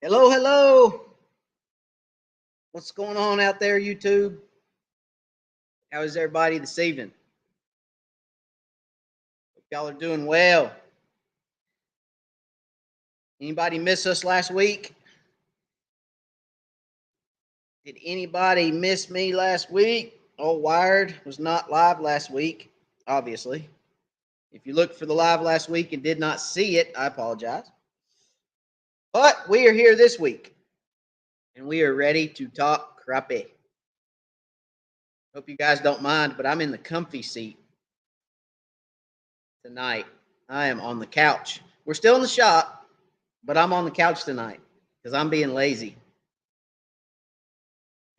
Hello, hello. What's going on out there, YouTube? How is everybody this evening? Hope y'all are doing well. Anybody miss us last week? Did anybody miss me last week? Oh, Wired was not live last week, obviously. If you looked for the live last week and did not see it, I apologize. But we are here this week, and we are ready to talk crappie. Hope you guys don't mind, but I'm in the comfy seat tonight. I am on the couch. We're still in the shop, but I'm on the couch tonight because I'm being lazy.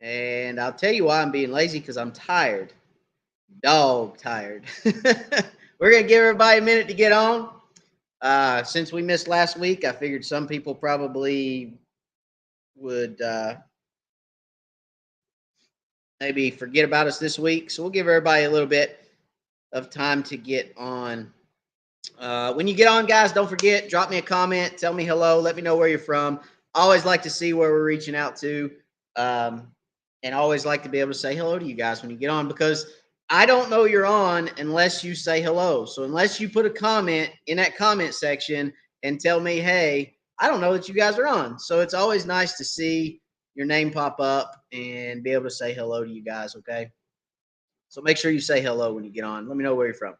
And I'll tell you why I'm being lazy, because I'm tired. Dog tired. We're going to give everybody a minute to get on. Since we missed last week, I figured some people probably would maybe forget about us this week. So we'll give everybody a little bit of time to get on. When you get on, guys, don't forget, drop me a comment, tell me hello, let me know where you're from. I always like to see where we're reaching out to, and I always like to be able to say hello to you guys when you get on, because I don't know you're on unless you say hello. So unless you put a comment in that comment section and tell me, hey, I don't know that you guys are on. So it's always nice to see your name pop up and be able to say hello to you guys, okay? So make sure you say hello when you get on. Let me know where you're from.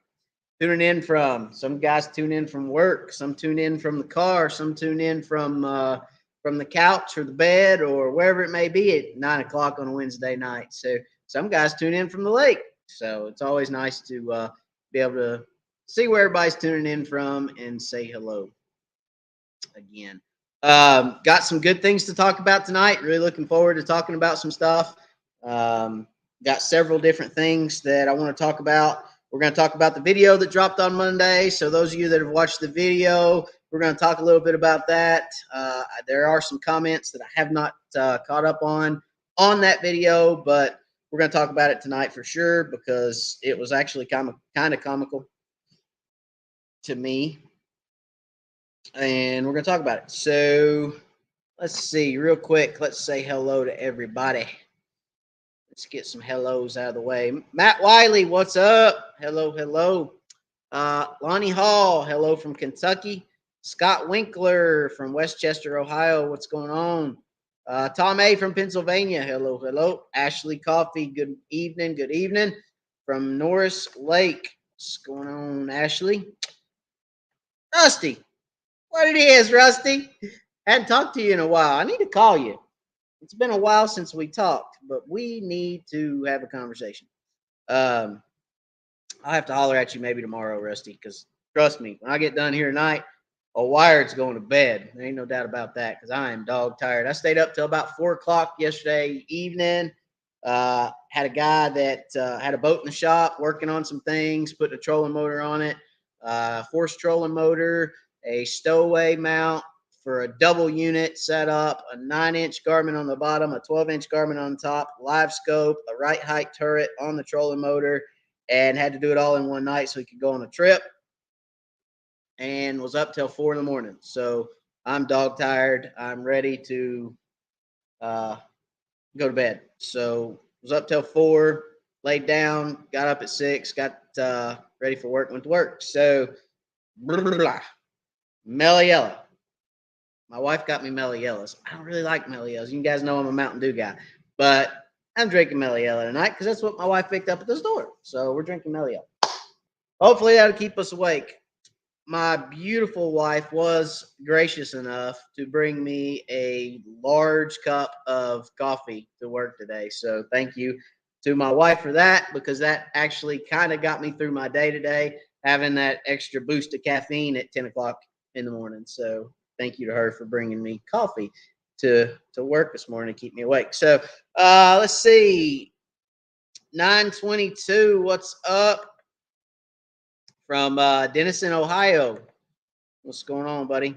Tuning in from, some guys tune in from work, some tune in from the car, some tune in from the couch or the bed or wherever it may be at 9 o'clock on a Wednesday night. So some guys tune in from the lake. So it's always nice to be able to see where everybody's tuning in from and say hello again. Got some good things to talk about tonight. Really looking forward to talking about some stuff. Got several different things that I want to talk about. We're going to talk about the video that dropped on Monday. So those of you that have watched the video, we're going to talk a little bit about that. There are some comments that I have not caught up on that video, but we're going to talk about it tonight for sure, because it was actually kind of comical to me. And we're going to talk about it. So let's see real quick. Let's say hello to everybody. Let's get some hellos out of the way. Matt Wiley, what's up? Hello, hello. Lonnie Hall, hello from Kentucky. Scott Winkler from Westchester, Ohio, what's going on? Tom A from Pennsylvania, hello, hello. Ashley Coffee, good evening, good evening. From Norris Lake, what's going on, Ashley? Rusty, what it is, Rusty? Hadn't talked to you in a while. I need to call you. It's been a while since we talked, but we need to have a conversation. I'll have to holler at you maybe tomorrow, Rusty, because trust me, when I get done here tonight, Wired's going to bed. There ain't no doubt about that, because I am dog tired. I stayed up till about 4 o'clock yesterday evening. Had a guy that had a boat in the shop working on some things, putting a trolling motor on it, force trolling motor, a stowaway mount for a double unit setup, a 9-inch Garmin on the bottom, a 12-inch Garmin on the top, Livescope, a right height turret on the trolling motor, and had to do it all in one night so he could go on a trip, and was up till 4 in the morning. So I'm dog tired. I'm ready to go to bed. So was up till 4, laid down, got up at 6, got ready for work, went to work. So blah, blah, blah. Mellow Yellow. My wife got me Mellow Yellows. I don't really like Mellow Yellows. You guys know I'm a Mountain Dew guy, but I'm drinking Mellow Yellow tonight because that's what my wife picked up at the store. So we're drinking Mellow Yellow. Hopefully that'll keep us awake. My beautiful wife was gracious enough to bring me a large cup of coffee to work today. So thank you to my wife for that, because that actually kind of got me through my day today, having that extra boost of caffeine at 10 o'clock in the morning. So thank you to her for bringing me coffee to work this morning to keep me awake. So let's see. 922, what's up? From Denison, Ohio. What's going on, buddy?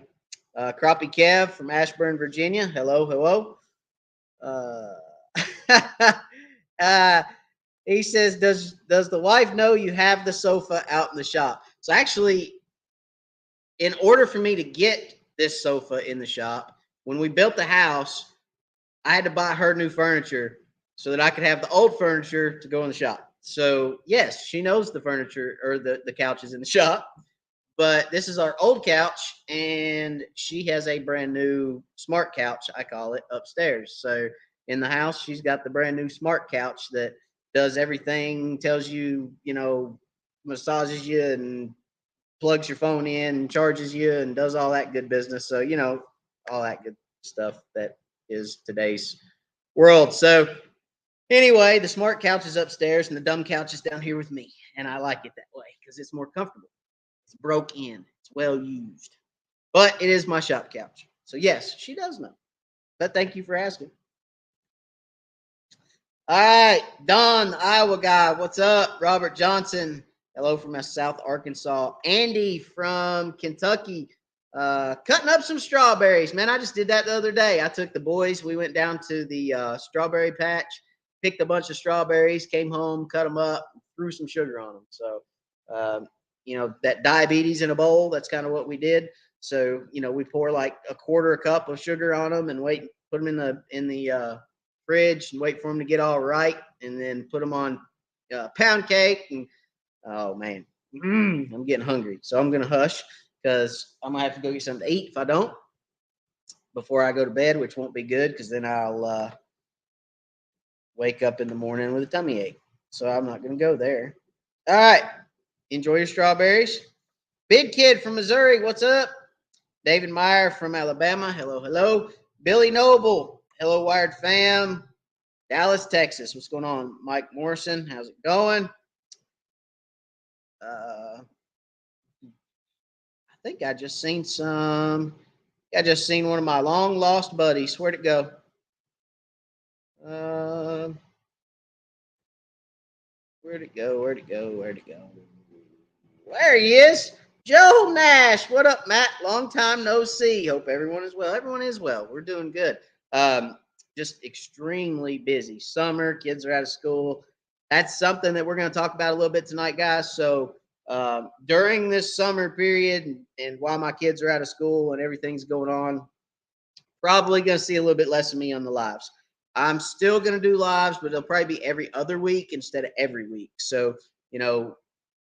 Crappie Kev from Ashburn, Virginia. Hello, hello. He says, does the wife know you have the sofa out in the shop? So actually, in order for me to get this sofa in the shop, when we built the house, I had to buy her new furniture so that I could have the old furniture to go in the shop. So yes, she knows the furniture or the couches in the shop, but this is our old couch, and she has a brand new smart couch, I call it, upstairs. So in the house, she's got the brand new smart couch that does everything, tells you, massages you and plugs your phone in and charges you and does all that good business. So, all that good stuff that is today's world. So anyway, the smart couch is upstairs and the dumb couch is down here with me. And I like it that way because it's more comfortable. It's broke in. It's well used. But it is my shop couch. So yes, she does know. But thank you for asking. All right, Don, the Iowa guy. What's up? Robert Johnson. Hello from South Arkansas. Andy from Kentucky. Cutting up some strawberries. Man, I just did that the other day. I took the boys. We went down to the strawberry patch, picked a bunch of strawberries, came home, cut them up, threw some sugar on them. So, that diabetes in a bowl, that's kind of what we did. So, we pour like a quarter cup of sugar on them and put them in the fridge and wait for them to get all right, and then put them on pound cake. And oh man, I'm getting hungry, so I'm gonna hush because I'm gonna have to go get something to eat if I don't before I go to bed, which won't be good because then I'll wake up in the morning with a tummy ache. So I'm not gonna go there. All right, enjoy your strawberries. Big Kid from Missouri, what's up? David Meyer from Alabama, hello, hello. Billy Noble, hello, Wired fam. Dallas, Texas, what's going on? Mike Morrison, how's it going? I think I just seen one of my long lost buddies. Where'd it go? Where'd it go? There he is. Joe Nash. What up, Matt? Long time no see. Hope everyone is well. Everyone is well. We're doing good. Just extremely busy. Summer, kids are out of school. That's something that we're going to talk about a little bit tonight, guys. So during this summer period and while my kids are out of school and everything's going on, probably going to see a little bit less of me on the lives. I'm still going to do lives, but it'll probably be every other week instead of every week. So,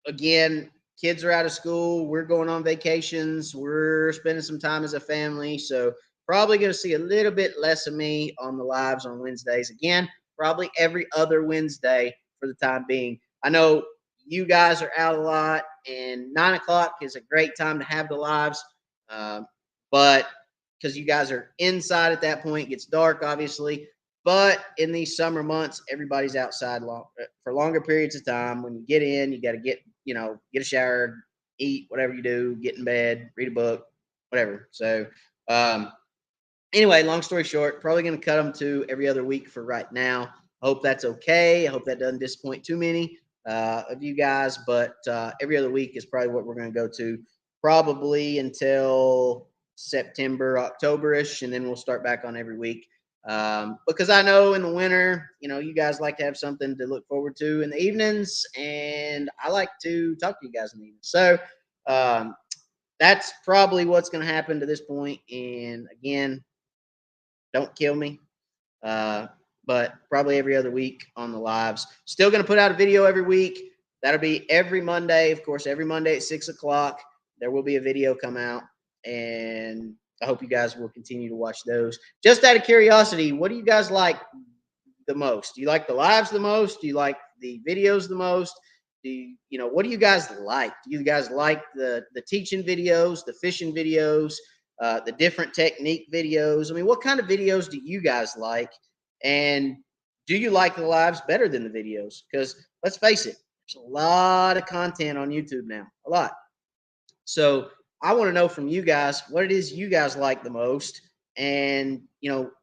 again, kids are out of school. We're going on vacations. We're spending some time as a family. So probably going to see a little bit less of me on the lives on Wednesdays. Again, probably every other Wednesday for the time being. I know you guys are out a lot, and 9 o'clock is a great time to have the lives. But because you guys are inside at that point, it gets dark, obviously. But in these summer months, everybody's outside for longer periods of time. When you get in, you got to get a shower, eat, whatever you do, get in bed, read a book, whatever. So anyway, long story short, probably going to cut them to every other week for right now. I hope that's okay. I hope that doesn't disappoint too many of you guys. But every other week is probably what we're going to go to probably until September, October-ish, and then we'll start back on every week. Because I know in the winter, you guys like to have something to look forward to in the evenings, and I like to talk to you guys in the evenings. So that's probably what's going to happen to this point. And again, don't kill me, but probably every other week on the lives. Still going to put out a video every week. That'll be every Monday. Of course, every Monday at 6 o'clock, there will be a video come out, and I hope you guys will continue to watch those. Just out of curiosity, what do you guys like the most? Do you like the lives the most? Do you like the videos the most? What do you guys like? Do you guys like the teaching videos, the fishing videos, the different technique videos? I mean, what kind of videos do you guys like? And do you like the lives better than the videos? Because let's face it, there's a lot of content on YouTube now, a lot. So I want to know from you guys what it is you guys like the most. And,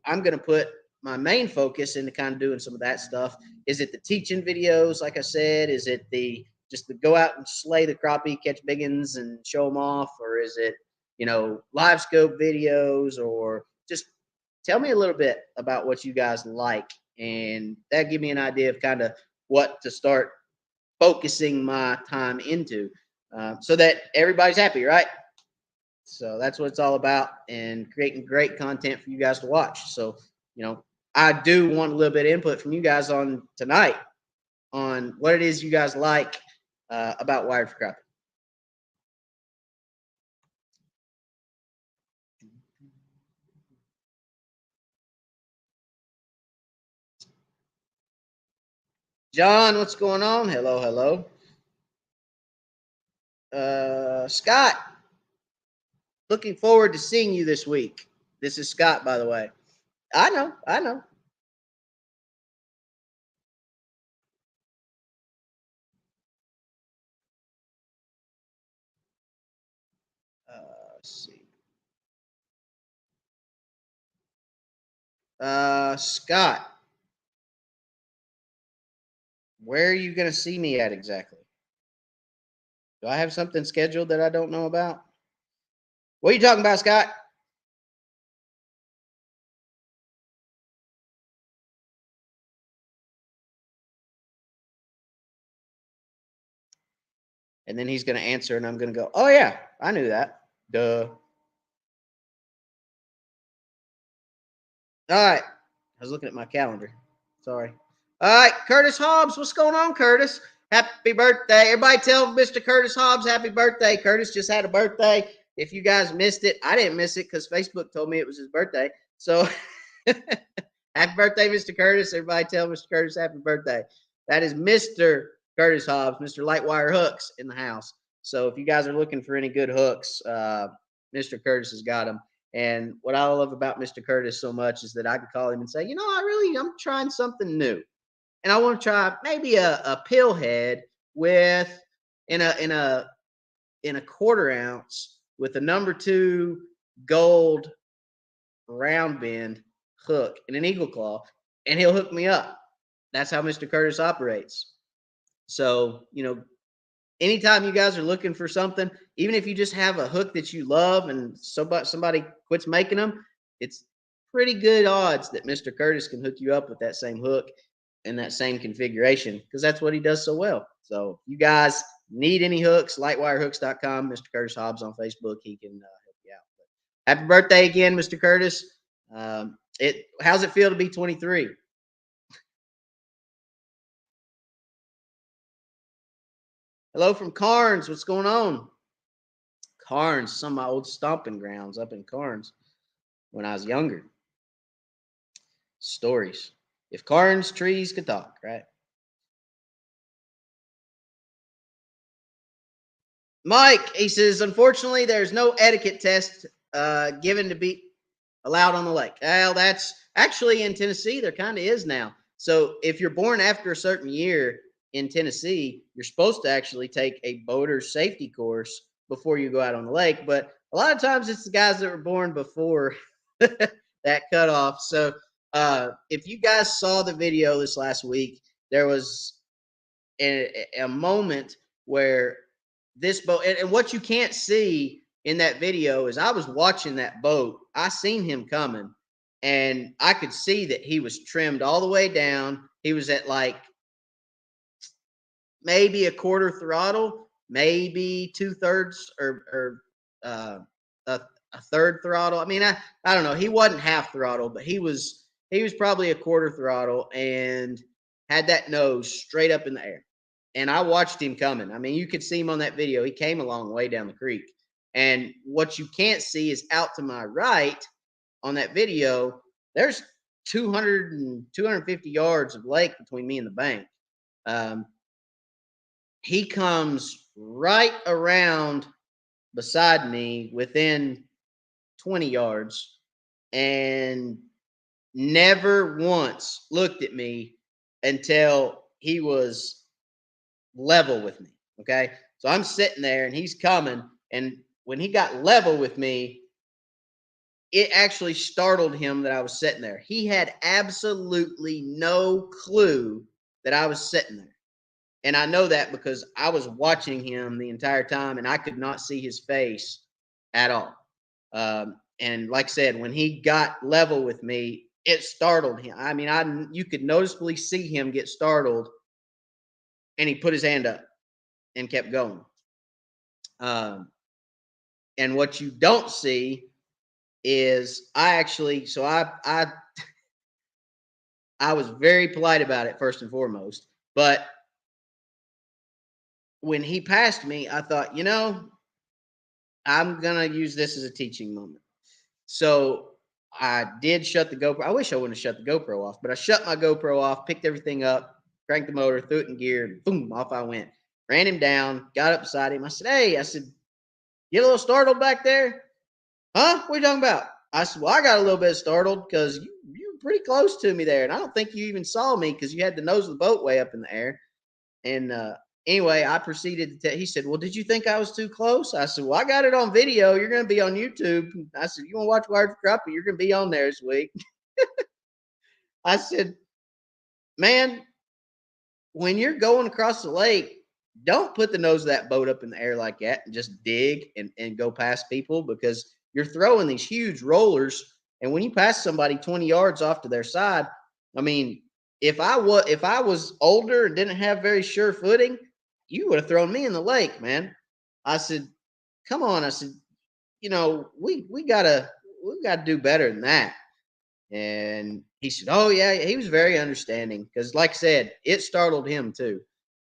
I'm going to put my main focus into kind of doing some of that stuff. Is it the teaching videos, like I said? Is it just the go out and slay the crappie, catch big ones and show them off? Or is it, Livescope videos? Or just tell me a little bit about what you guys like. And that give me an idea of kind of what to start focusing my time into so that everybody's happy, right? So that's what it's all about, and creating great content for you guys to watch. So, I do want a little bit of input from you guys on tonight on what it is you guys like about Wired for Crappie. John, what's going on? Hello, hello. Scott, looking forward to seeing you this week. This is Scott, by the way. I know. Let's see. Scott, where are you going to see me at exactly? Do I have something scheduled that I don't know about? What are you talking about, Scott? And then he's going to answer, and I'm going to go, oh, yeah, I knew that. Duh. All right. I was looking at my calendar. Sorry. All right, Curtis Hobbs. What's going on, Curtis? Happy birthday. Everybody tell Mr. Curtis Hobbs happy birthday. Curtis just had a birthday. If you guys missed it, I didn't miss it because Facebook told me it was his birthday. So happy birthday, Mr. Curtis. Everybody tell Mr. Curtis happy birthday. That is Mr. Curtis Hobbs, Mr. Lightwire Hooks in the house. So if you guys are looking for any good hooks, Mr. Curtis has got them. And what I love about Mr. Curtis so much is that I can call him and say, I'm trying something new. And I want to try maybe a pill head with in a quarter ounce with a number 2 gold round bend hook and an eagle claw, and he'll hook me up. That's how Mr. Curtis operates. So, anytime you guys are looking for something, even if you just have a hook that you love and somebody quits making them, it's pretty good odds that Mr. Curtis can hook you up with that same hook and that same configuration because that's what he does so well. So you guys need any hooks, lightwirehooks.com, Mr. Curtis Hobbs on Facebook. He can help you out. But happy birthday again, Mr. Curtis. How's it feel to be 23? Hello from Carnes. What's going on? Carnes, some of my old stomping grounds up in Carnes when I was younger. Stories. If Carnes trees could talk, right? Mike, he says, unfortunately, there's no etiquette test given to be allowed on the lake. Well, that's actually in Tennessee. There kind of is now. So if you're born after a certain year in Tennessee, you're supposed to actually take a boater safety course before you go out on the lake. But a lot of times it's the guys that were born before that cutoff. So if you guys saw the video this last week, there was a moment where this boat, and what you can't see in that video is I was watching that boat. I seen him coming, and I could see that he was trimmed all the way down. He was at like maybe a quarter throttle, maybe 2/3 or a third throttle. I mean, I don't know. He wasn't half throttle, but he was probably a quarter throttle and had that nose straight up in the air. And I watched him coming. I mean, you could see him on that video. He came a long way down the creek. And what you can't see is out to my right on that video, there's 200 and 250 yards of lake between me and the bank. He comes right around beside me within 20 yards and never once looked at me until he was level with me. Okay. So I'm sitting there and he's coming. And when he got level with me, it actually startled him that I was sitting there. He had absolutely no clue that I was sitting there. And I know that because I was watching him the entire time and I could not see his face at all. And like I said, when he got level with me, it startled him. I mean, you could noticeably see him get startled, and he put his hand up and kept going. And what you don't see is I was very polite about it first and foremost, but when he passed me, I thought, I'm gonna use this as a teaching moment. So I did shut the GoPro. I wish I wouldn't have shut the GoPro off, but I shut my GoPro off, picked everything up, cranked the motor, threw it in gear, and boom, off I went. Ran him down, got up beside him. I said, "Hey," I said, "Get a little startled back there?" "Huh? What are you talking about?" I said, "Well, I got a little bit startled because you were pretty close to me there, and I don't think you even saw me because you had the nose of the boat way up in the air." And anyway, I proceeded to tell. He said, "Well, did you think I was too close?" I said, "Well, I got it on video. You're going to be on YouTube." I said, "You want to watch Wired for Crappie? You're going to be on there this week." I said, "Man, when you're going across the lake, don't put the nose of that boat up in the air like that and just dig and go past people because you're throwing these huge rollers. And when you pass somebody 20 yards off to their side, I mean, if I was older and didn't have very sure footing, you would have thrown me in the lake, man." I said, "Come on." I said, we gotta do better than that." And he said, "Oh yeah." He was very understanding because, like I said, it startled him too.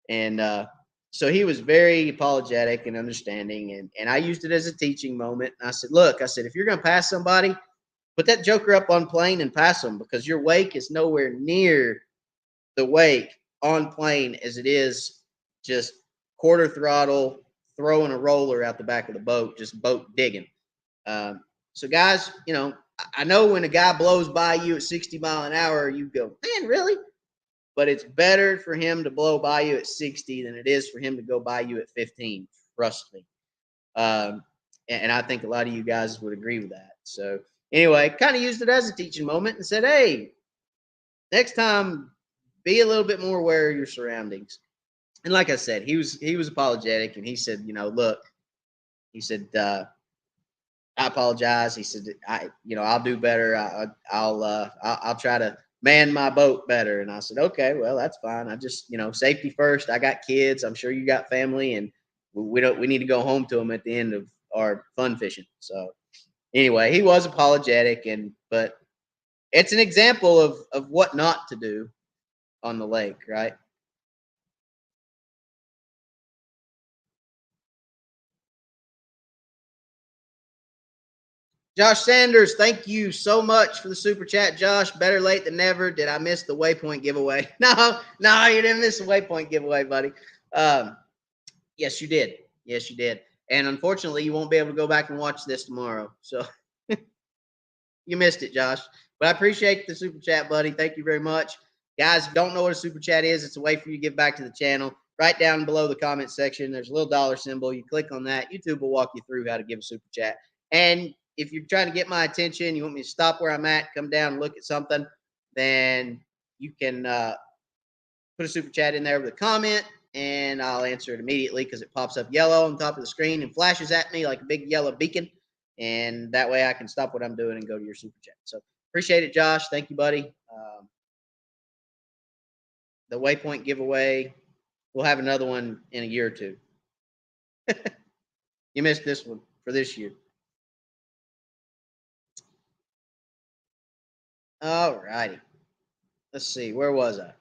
And so he was very apologetic and understanding. And I used it as a teaching moment. And I said, "Look," I said, "if you're going to pass somebody, put that joker up on plane and pass them because your wake is nowhere near the wake on plane as it is just quarter throttle, throwing a roller out the back of the boat, just boat digging." So, guys, I know when a guy blows by you at 60 mile an hour, you go, "Man, really?" But it's better for him to blow by you at 60 than it is for him to go by you at 15. Trust me. And I think a lot of you guys would agree with that. So anyway, kind of used it as a teaching moment and said, "Hey, next time, be a little bit more aware of your surroundings." And like I said, he was apologetic, and he said, "Look," he said, "I apologize." He said, I'll do better. I'll try to man my boat better." And I said, "Okay, well, that's fine. I just, safety first. I got kids. I'm sure you got family, and we need to go home to them at the end of our fun fishing." So anyway, he was apologetic, but it's an example of what not to do on the lake, right? Josh Sanders, thank you so much for the super chat, Josh. Better late than never. Did I miss the waypoint giveaway? No, you didn't miss the waypoint giveaway, buddy. Um, yes, you did. Yes, you did. And unfortunately, you won't be able to go back and watch this tomorrow. So you missed it, Josh. But I appreciate the super chat, buddy. Thank you very much. Guys, if you don't know what a super chat is, it's a way for you to give back to the channel. Right down below the comment section, there's a little dollar symbol. You click on that. YouTube will walk you through how to give a super chat. And if you're trying to get my attention, you want me to stop where I'm at, come down and look at something, then you can put a super chat in there with a comment, and I'll answer it immediately because it pops up yellow on top of the screen and flashes at me like a big yellow beacon. And that way I can stop what I'm doing and go to your super chat. So appreciate it, Josh. Thank you, buddy. The waypoint giveaway, we'll have another one in a year or two. You missed this one for this year. All righty. Let's see. Where was I?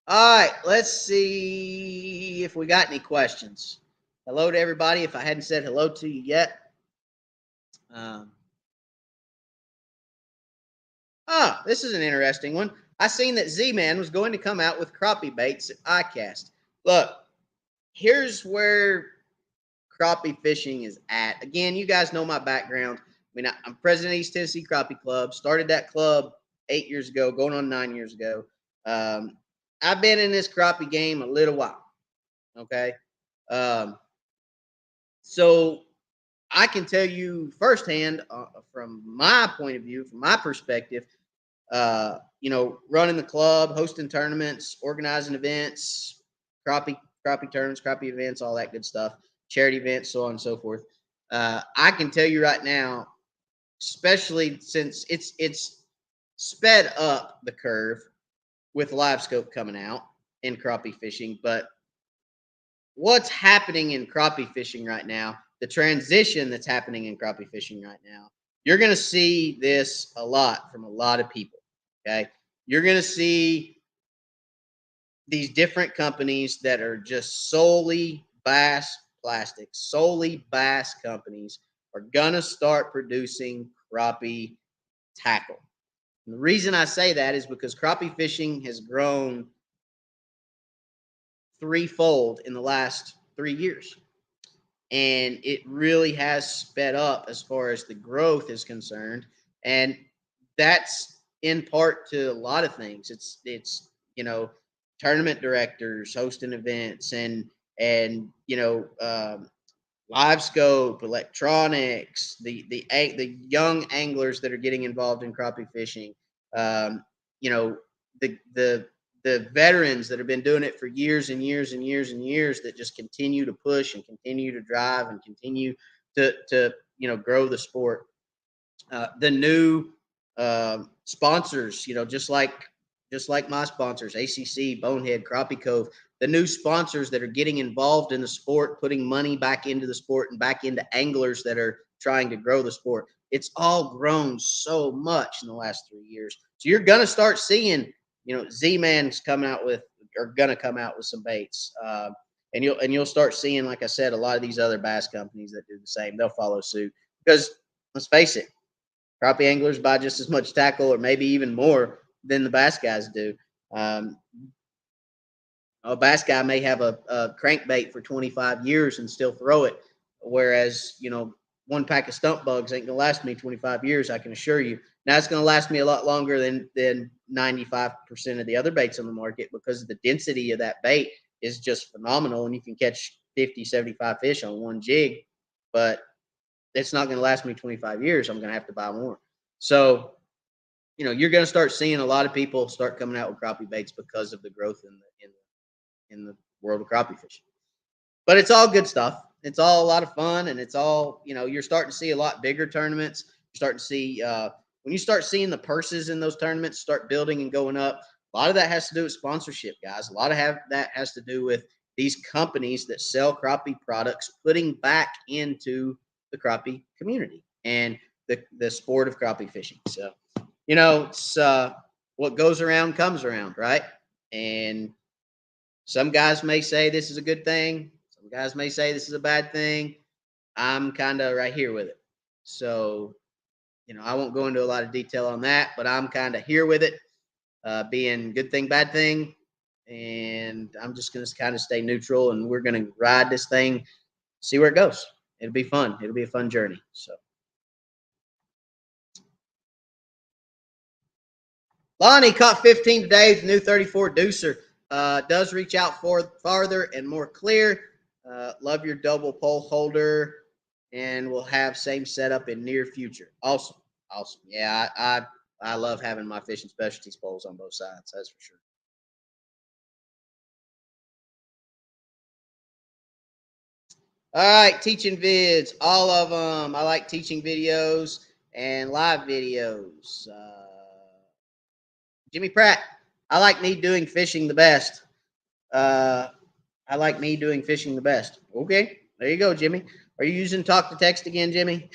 All right. Let's see if we got any questions. Hello to everybody. If I hadn't said hello to you yet. This is an interesting one. I seen that Z-Man was going to come out with crappie baits at iCast. Look, here's where crappie fishing is at. Again, you guys know my background. I mean, I'm president of East Tennessee Crappie Club. Started that club 8 years ago, going on 9 years ago. I've been in this crappie game a little while. Okay. So I can tell you firsthand, from my point of view, from my perspective, running the club, hosting tournaments, organizing events, crappie tournaments, crappie events, all that good stuff, charity events, so on and so forth. I can tell you right now, especially since it's sped up the curve with Livescope coming out in crappie fishing, but what's happening in crappie fishing right now, the transition that's happening in crappie fishing right now, you're going to see this a lot from a lot of people. Okay. You're going to see these different companies that are just solely bass plastics, solely bass companies are going to start producing crappie tackle. And the reason I say that is because crappie fishing has grown threefold in the last 3 years. And it really has sped up as far as the growth is concerned. And that's in part to a lot of things. It's tournament directors hosting events and Livescope, electronics, the young anglers that are getting involved in crappie fishing, you know, the veterans that have been doing it for years and years and years and years that just continue to push and continue to drive and continue to grow the sport. The new sponsors, just like my sponsors, ACC, Bonehead, Crappie Cove, the new sponsors that are getting involved in the sport, putting money back into the sport and back into anglers that are trying to grow the sport. It's all grown so much in the last 3 years. So you're going to start seeing, Z-Man's coming out with, or going to come out with some baits. And you'll start seeing, like I said, a lot of these other bass companies that do the same. They'll follow suit because let's face it, crappie anglers buy just as much tackle or maybe even more than the bass guys do. A bass guy may have a crankbait for 25 years and still throw it, whereas, one pack of stump bugs ain't going to last me 25 years, I can assure you. Now, it's going to last me a lot longer than 95% of the other baits on the market because the density of that bait is just phenomenal, and you can catch 50, 75 fish on one jig, but it's not going to last me 25 years. I'm going to have to buy more. So, you're going to start seeing a lot of people start coming out with crappie baits because of the growth in the world of crappie fishing. But it's all good stuff. It's all a lot of fun, and it's all, you're starting to see a lot bigger tournaments. You're starting to see when you start seeing the purses in those tournaments start building and going up. A lot of that has to do with sponsorship, guys. A lot of that has to do with these companies that sell crappie products putting back into the crappie community and the sport of crappie fishing. So, it's what goes around comes around, right? And some guys may say this is a good thing. Some guys may say this is a bad thing. I'm kind of right here with it. So, I won't go into a lot of detail on that, but I'm kind of here with it, being good thing, bad thing. And I'm just going to kind of stay neutral, and we're going to ride this thing, see where it goes. It'll be fun. It'll be a fun journey. So, Lonnie caught 15 today with the new 34 deucer. Does reach out farther and more clear. Love your double pole holder, and we'll have same setup in near future. Awesome. Yeah, I love having my fishing specialties poles on both sides. That's for sure. All right, teaching vids, all of them. I like teaching videos and live videos. Jimmy Pratt, I like me doing fishing the best. I like me doing fishing the best. Okay, there you go, Jimmy. Are you using talk to text again, Jimmy?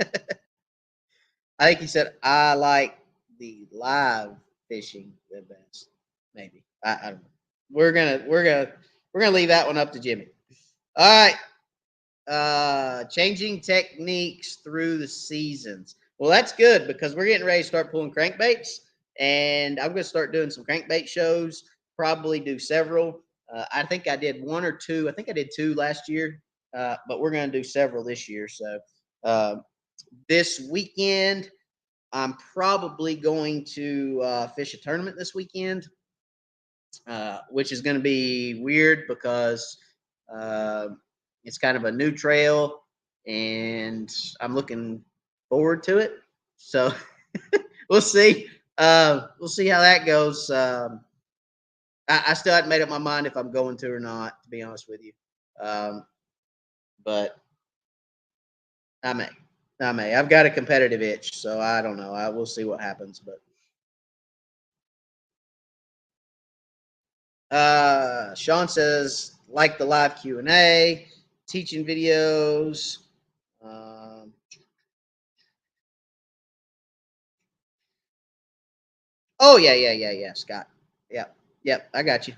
I think he said I like the live fishing the best. Maybe I don't know. We're gonna leave that one up to Jimmy. All right. Changing techniques through the seasons. Well, that's good because we're getting ready to start pulling crankbaits, and I'm going to start doing some crankbait shows. Probably do several. I think I did one or two. I think I did two last year, but we're going to do several this year. So this weekend, I'm probably going to fish a tournament this weekend, which is going to be weird because it's kind of a new trail, and I'm looking forward to it. So we'll see. We'll see how that goes. I still haven't made up my mind if I'm going to or not, to be honest with you. But I may. I've got a competitive itch, so I don't know. We'll see what happens. But Sean says like the live Q&A, teaching videos. Oh, yeah, Scott. Yep, I got you.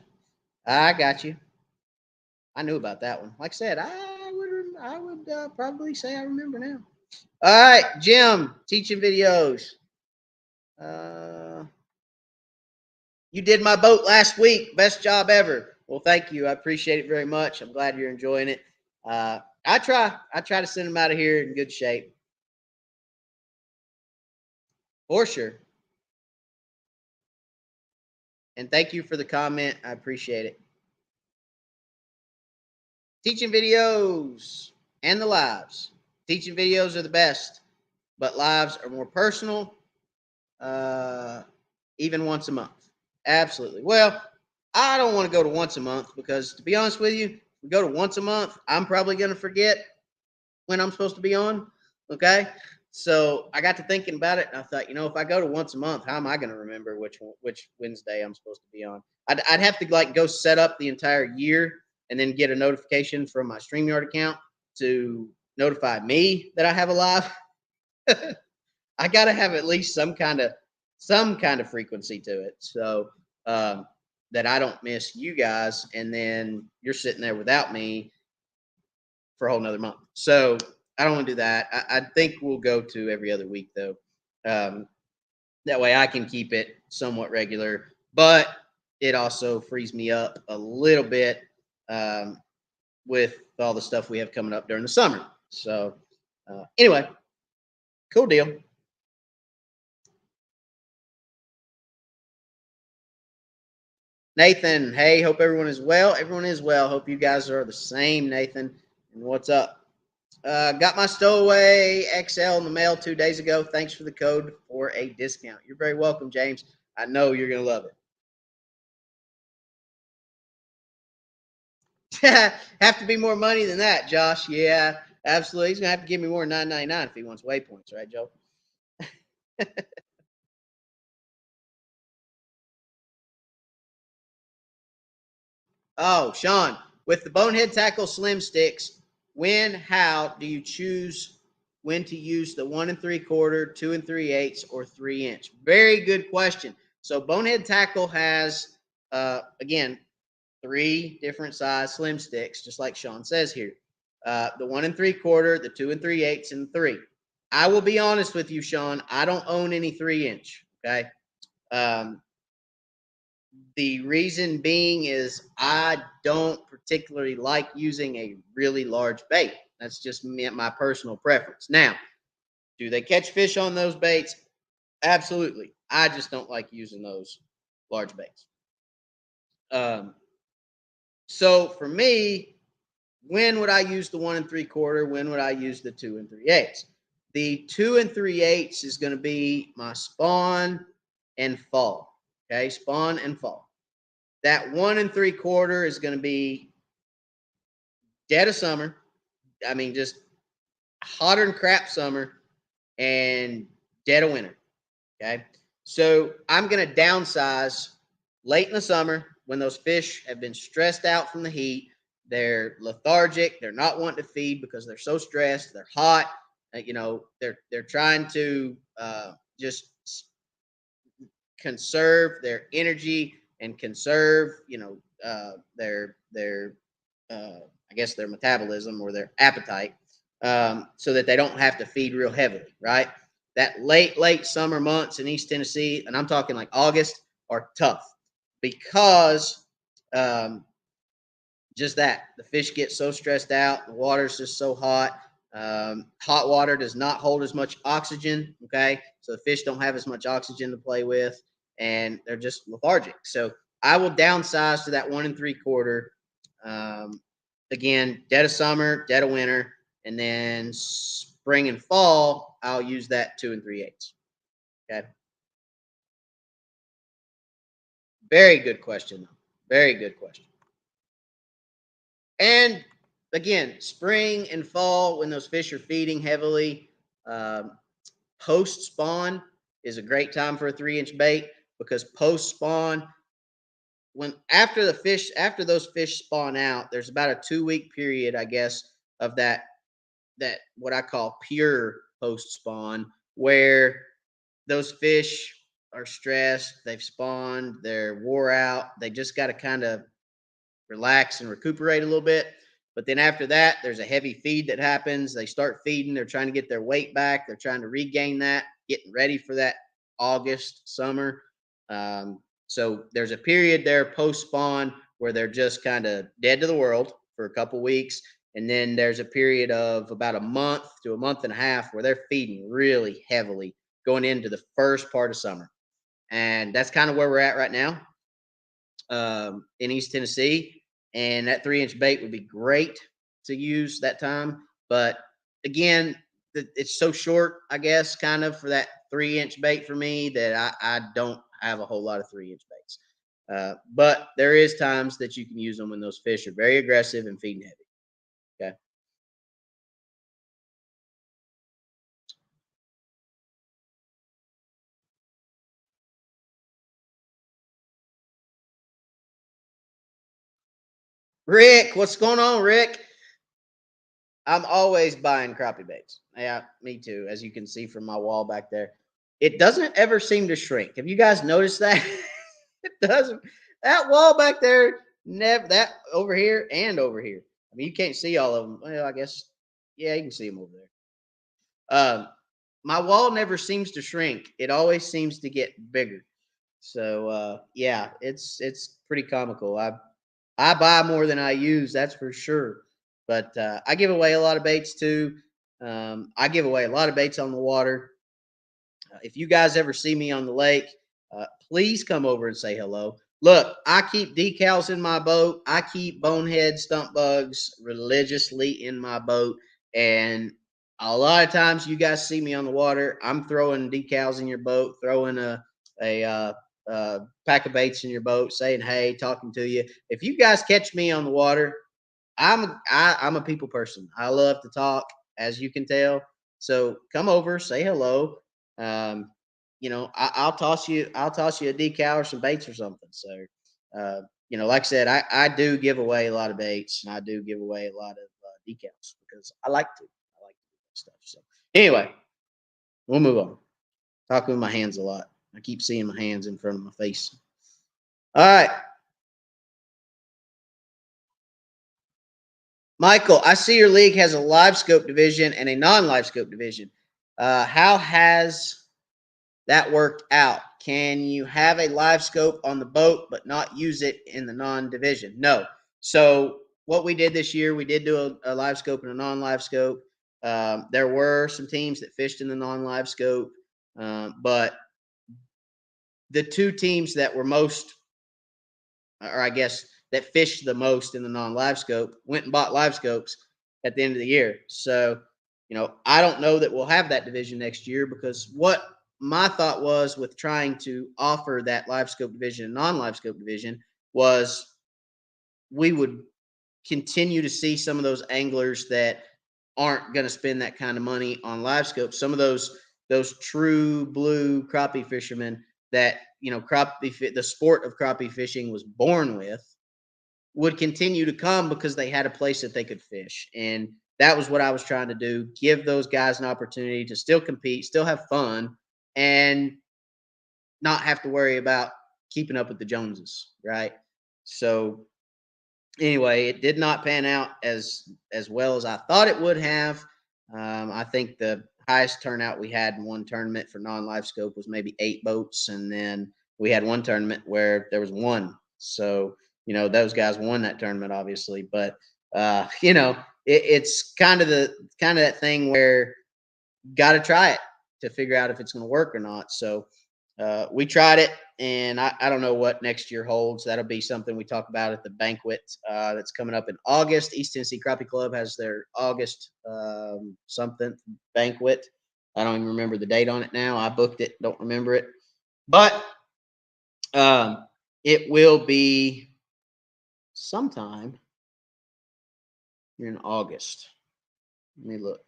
I knew about that one. Like I said, I would probably say I remember now. All right, Jim, teaching videos. You did my boat last week. Best job ever. Well, thank you. I appreciate it very much. I'm glad you're enjoying it. I try to send them out of here in good shape. For sure. And thank you for the comment. I appreciate it. Teaching videos and the lives. Teaching videos are the best, but lives are more personal, even once a month. Absolutely. Well, I don't want to go to once a month because, to be honest with you, if we go to once a month, I'm probably going to forget when I'm supposed to be on. Okay. So I got to thinking about it, and I thought, if I go to once a month, how am I going to remember which Wednesday I'm supposed to be on? I'd have to go set up the entire year and then get a notification from my StreamYard account to notify me that I have a live. I got to have at least some kind of frequency to it, so that I don't miss you guys, and then you're sitting there without me for a whole nother month. So I don't want to do that. I think we'll go to every other week though. That way I can keep it somewhat regular, but it also frees me up a little bit with all the stuff we have coming up during the summer. So anyway, cool deal. Nathan, hey, hope everyone is well. Everyone is well. Hope you guys are the same, Nathan. And what's up? Got my Stowaway XL in the mail 2 days ago. Thanks for the code for a discount. You're very welcome, James. I know you're going to love it. Have to be more money than that, Josh. Yeah, absolutely. He's going to have to give me more than $9.99 if he wants waypoints, right, Joe? Oh, Sean, with the Bonehead Tackle Slim Sticks, how do you choose when to use the 1 3/4, 2 3/8, or 3-inch? Very good question. So Bonehead Tackle has, again, 3 different size slim sticks, just like Sean says here. The 1 3/4, the 2 3/8, and 3. I will be honest with you, Sean. I don't own any 3-inch. Okay. The reason being is I don't particularly like using a really large bait. That's just my personal preference. Now, do they catch fish on those baits? Absolutely. I just don't like using those large baits. So for me, when would I use the 1 3/4? When would I use the 2 3/8? The 2 3/8 is going to be my spawn and fall. Okay, spawn and fall. That 1 3/4 is going to be dead of summer. I mean, just hotter than crap summer and dead of winter. Okay. So I'm going to downsize late in the summer when those fish have been stressed out from the heat. They're lethargic. They're not wanting to feed because they're so stressed. They're hot. They're trying to just conserve their energy and conserve, their I guess their metabolism or their appetite, so that they don't have to feed real heavily, right? That late summer months in East Tennessee, and I'm talking like August, are tough because just that the fish get so stressed out, the water's just so hot. Hot water does not hold as much oxygen, okay? So the fish don't have as much oxygen to play with, and they're just lethargic. So I will downsize to that 1 3/4. Again, dead of summer, dead of winter, and then spring and fall, I'll use that 2 3/8. Okay. Very good question, though. Very good question. And again, spring and fall, when those fish are feeding heavily, post spawn is a great time for a 3-inch bait because post spawn, after those fish spawn out, there's about a 2-week period, I guess, of that what I call pure post spawn, where those fish are stressed, they've spawned, they're wore out, they just got to kind of relax and recuperate a little bit. But then after that, there's a heavy feed that happens. They start feeding, they're trying to get their weight back, they're trying to regain that, getting ready for that August summer. So there's a period there post spawn where they're just kind of dead to the world for a couple weeks. And then there's a period of about a month to a month and a half where they're feeding really heavily going into the first part of summer. And that's kind of where we're at right now in East Tennessee. And that 3-inch bait would be great to use that time. But again, it's so short, I guess, kind of for that 3-inch bait for me that I don't have a whole lot of 3-inch baits. But there is times that you can use them when those fish are very aggressive and feeding heavy. Okay. Rick, what's going on, Rick? I'm always buying crappie baits. Yeah, me too, as you can see from my wall back there. It doesn't ever seem to shrink. Have you guys noticed that? It doesn't. That wall back there, never that over here and over here. I mean, you can't see all of them. Well, I guess, yeah, you can see them over there. My wall never seems to shrink. It always seems to get bigger. So yeah, it's pretty comical. I buy more than I use, that's for sure. But I give away a lot of baits too. I give away a lot of baits on the water. If you guys ever see me on the lake, please come over and say hello. Look, I keep decals in my boat. I keep bonehead stump bugs religiously in my boat. And a lot of times you guys see me on the water, I'm throwing decals in your boat, throwing a pack of baits in your boat, saying hey, talking to you. If you guys catch me on the water, I'm a people person. I love to talk, as you can tell. So come over, say hello. Um, I'll toss you a decal or some baits or something. So like I said, I do give away a lot of baits and I do give away a lot of decals because I like to. I like to do that stuff. So anyway, we'll move on. Talking with my hands a lot. I keep seeing my hands in front of my face. All right. Michael, I see your league has a live scope division and a non-live scope division. How has that worked out? Can you have a live scope on the boat but not use it in the non-division? No. So what we did this year, we did do a live scope and a non-live scope. There were some teams that fished in the non-live scope, but the two teams that were most, or I guess that fished the most in the non-live scope, went and bought live scopes at the end of the year. So, I don't know that we'll have that division next year because what my thought was with trying to offer that live scope division and non-live scope division was we would continue to see some of those anglers that aren't going to spend that kind of money on live scopes. Some of those true blue crappie fishermen that the sport of crappie fishing was born with would continue to come because they had a place that they could fish. And that was what I was trying to do, give those guys an opportunity to still compete, still have fun, and not have to worry about keeping up with the Joneses, right? So anyway, it did not pan out as well as I thought it would have. I think the highest turnout we had in one tournament for non-live scope was maybe 8 boats, and then we had one tournament where there was one. So those guys won that tournament, obviously. But it's kind of that thing where got to try it to figure out if it's going to work or not. So we tried it, and I don't know what next year holds. That'll be something we talk about at the banquet that's coming up in August. East Tennessee Crappie Club has their August something banquet. I don't even remember the date on it now. I booked it, don't remember it. But it will be sometime here in August. Let me look.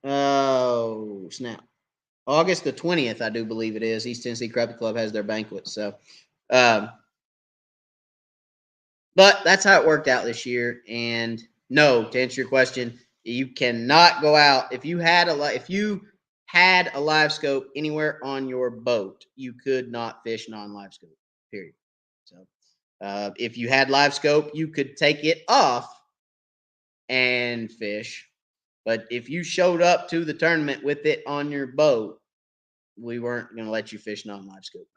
Oh, snap. August the 20th, I do believe it is. East Tennessee Crappie Club has their banquet. So, but that's how it worked out this year. And no, to answer your question, you cannot go out if you had a live scope anywhere on your boat, you could not fish non-live scope. Period. So, if you had live scope, you could take it off and fish. But if you showed up to the tournament with it on your boat, we weren't going to let you fish non-live scope.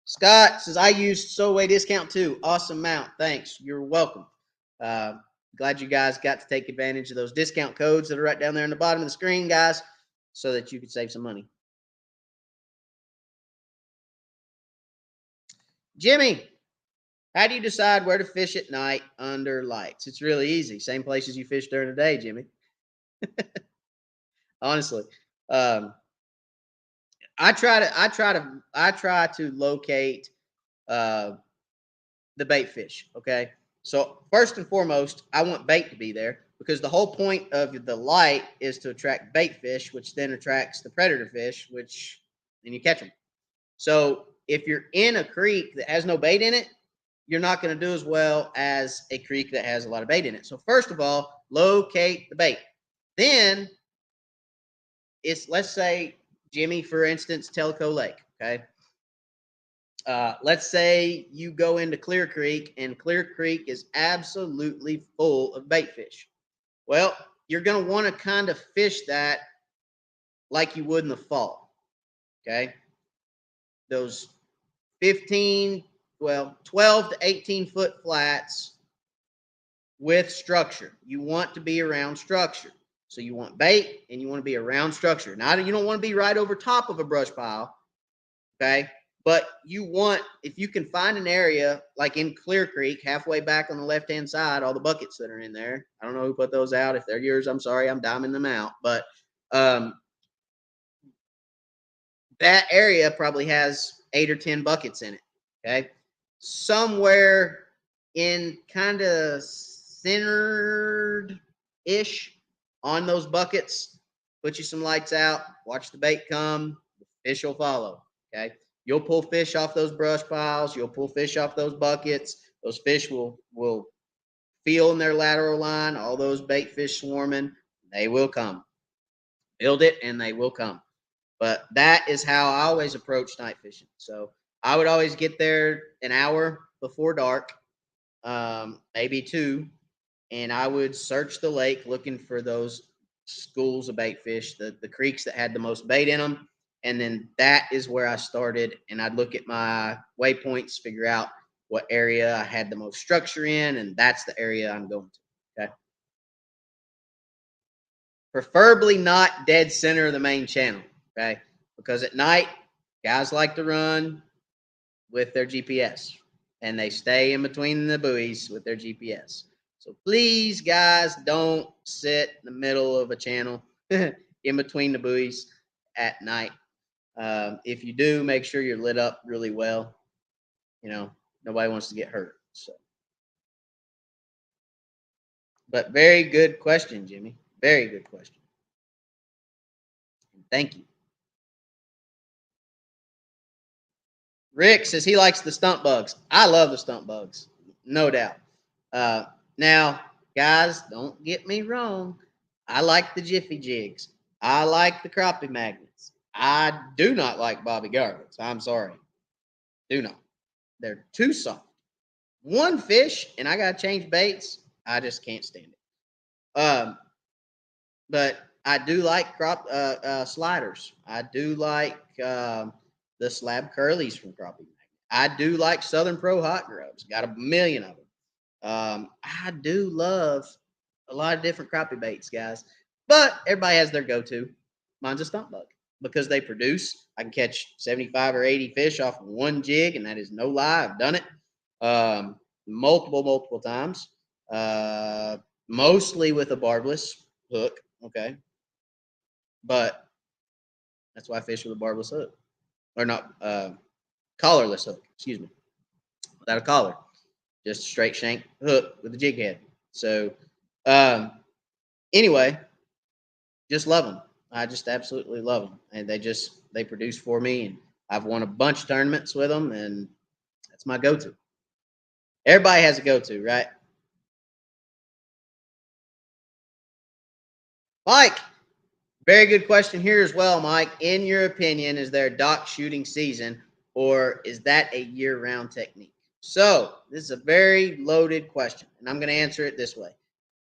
Scott says, I used Stowaway discount too. Awesome mount. Thanks. You're welcome. Glad you guys got to take advantage of those discount codes that are right down there on the bottom of the screen, guys, so that you could save some money. Jimmy, how do you decide where to fish at night under lights? It's really easy. Same places you fish during the day, Jimmy. Honestly, I try to locate the bait fish. Okay, so first and foremost, I want bait to be there because the whole point of the light is to attract bait fish, which then attracts the predator fish, which then you catch them. So if you're in a creek that has no bait in it, you're not going to do as well as a creek that has a lot of bait in it. So first of all, locate the bait. Then let's say, Jimmy, for instance, Telco Lake. Okay. Let's say you go into Clear Creek and Clear Creek is absolutely full of bait fish. Well, you're going to want to kind of fish that like you would in the fall. Okay. Those 12 to 18 foot flats with structure. You want to be around structure. So you want bait and you want to be around structure. Now, you don't want to be right over top of a brush pile. Okay. But you want, if you can find an area like in Clear Creek, halfway back on the left-hand side, all the buckets that are in there. I don't know who put those out. If they're yours, I'm sorry, I'm diming them out. But that area probably has 8 or 10 buckets in it. Okay. Somewhere in kind of centered-ish on those buckets, put you some lights out, watch the bait come, the fish will follow. Okay. You'll pull fish off those brush piles. You'll pull fish off those buckets. Those fish will feel in their lateral line, all those bait fish swarming. They will come. Build it and they will come. But that is how I always approach night fishing. So I would always get there an hour before dark, maybe 2, and I would search the lake looking for those schools of bait fish, the creeks that had the most bait in them. And then that is where I started. And I'd look at my waypoints, figure out what area I had the most structure in, and that's the area I'm going to. Okay. Preferably not dead center of the main channel. Okay. Because at night, guys like to run with their GPS and they stay in between the buoys with their GPS. So please, guys, don't sit in the middle of a channel in between the buoys at night. If you do, make sure you're lit up really well. You know, nobody wants to get hurt. So, but very good question, Jimmy. Very good question. Thank you. Rick says he likes the stump bugs. I love the stump bugs, no doubt. Now, guys, don't get me wrong. I like the Jiffy Jigs. I like the crappie magnets. I do not like Bobby Garlands. I'm sorry. Do not. They're too soft. One fish, and I got to change baits. I just can't stand it. But I do like sliders. I do like the slab curlies from Crappie. I do like Southern Pro hot grubs. Got a million of them. I do love a lot of different crappie baits, guys. But everybody has their go-to. Mine's a stump bug because they produce. I can catch 75 or 80 fish off of one jig, and that is no lie. I've done it multiple times. Mostly with a barbless hook. Okay. But that's why I fish with a barbless hook. Or not, collarless hook, excuse me. Without a collar. Just a straight shank hook with a jig head. So, anyway, just love them. I just absolutely love them, and they produce for me, and I've won a bunch of tournaments with them, and that's my go-to. Everybody has a go-to, right? Mike, very good question here as well, Mike. In your opinion, is there a dock shooting season, or is that a year-round technique? So this is a very loaded question, and I'm going to answer it this way.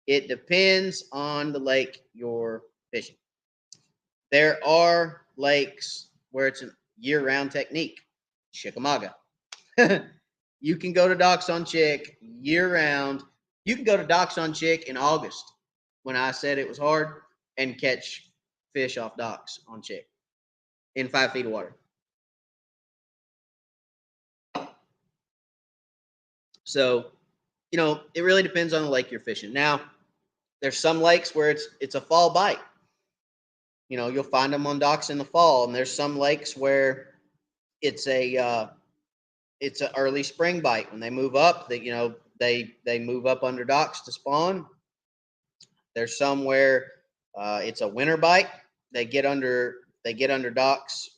It depends on the lake you're fishing. There are lakes where it's a year-round technique. Chickamauga. You can go to docks on Chick year-round. You can go to docks on Chick in August when I said it was hard and catch fish off docks on Chick in 5 feet of water. So, it really depends on the lake you're fishing. Now, there's some lakes where it's a fall bite. You'll find them on docks in the fall, and there's some lakes where it's a early spring bite when they move up. They move up under docks to spawn. There's some where it's a winter bite. They get under docks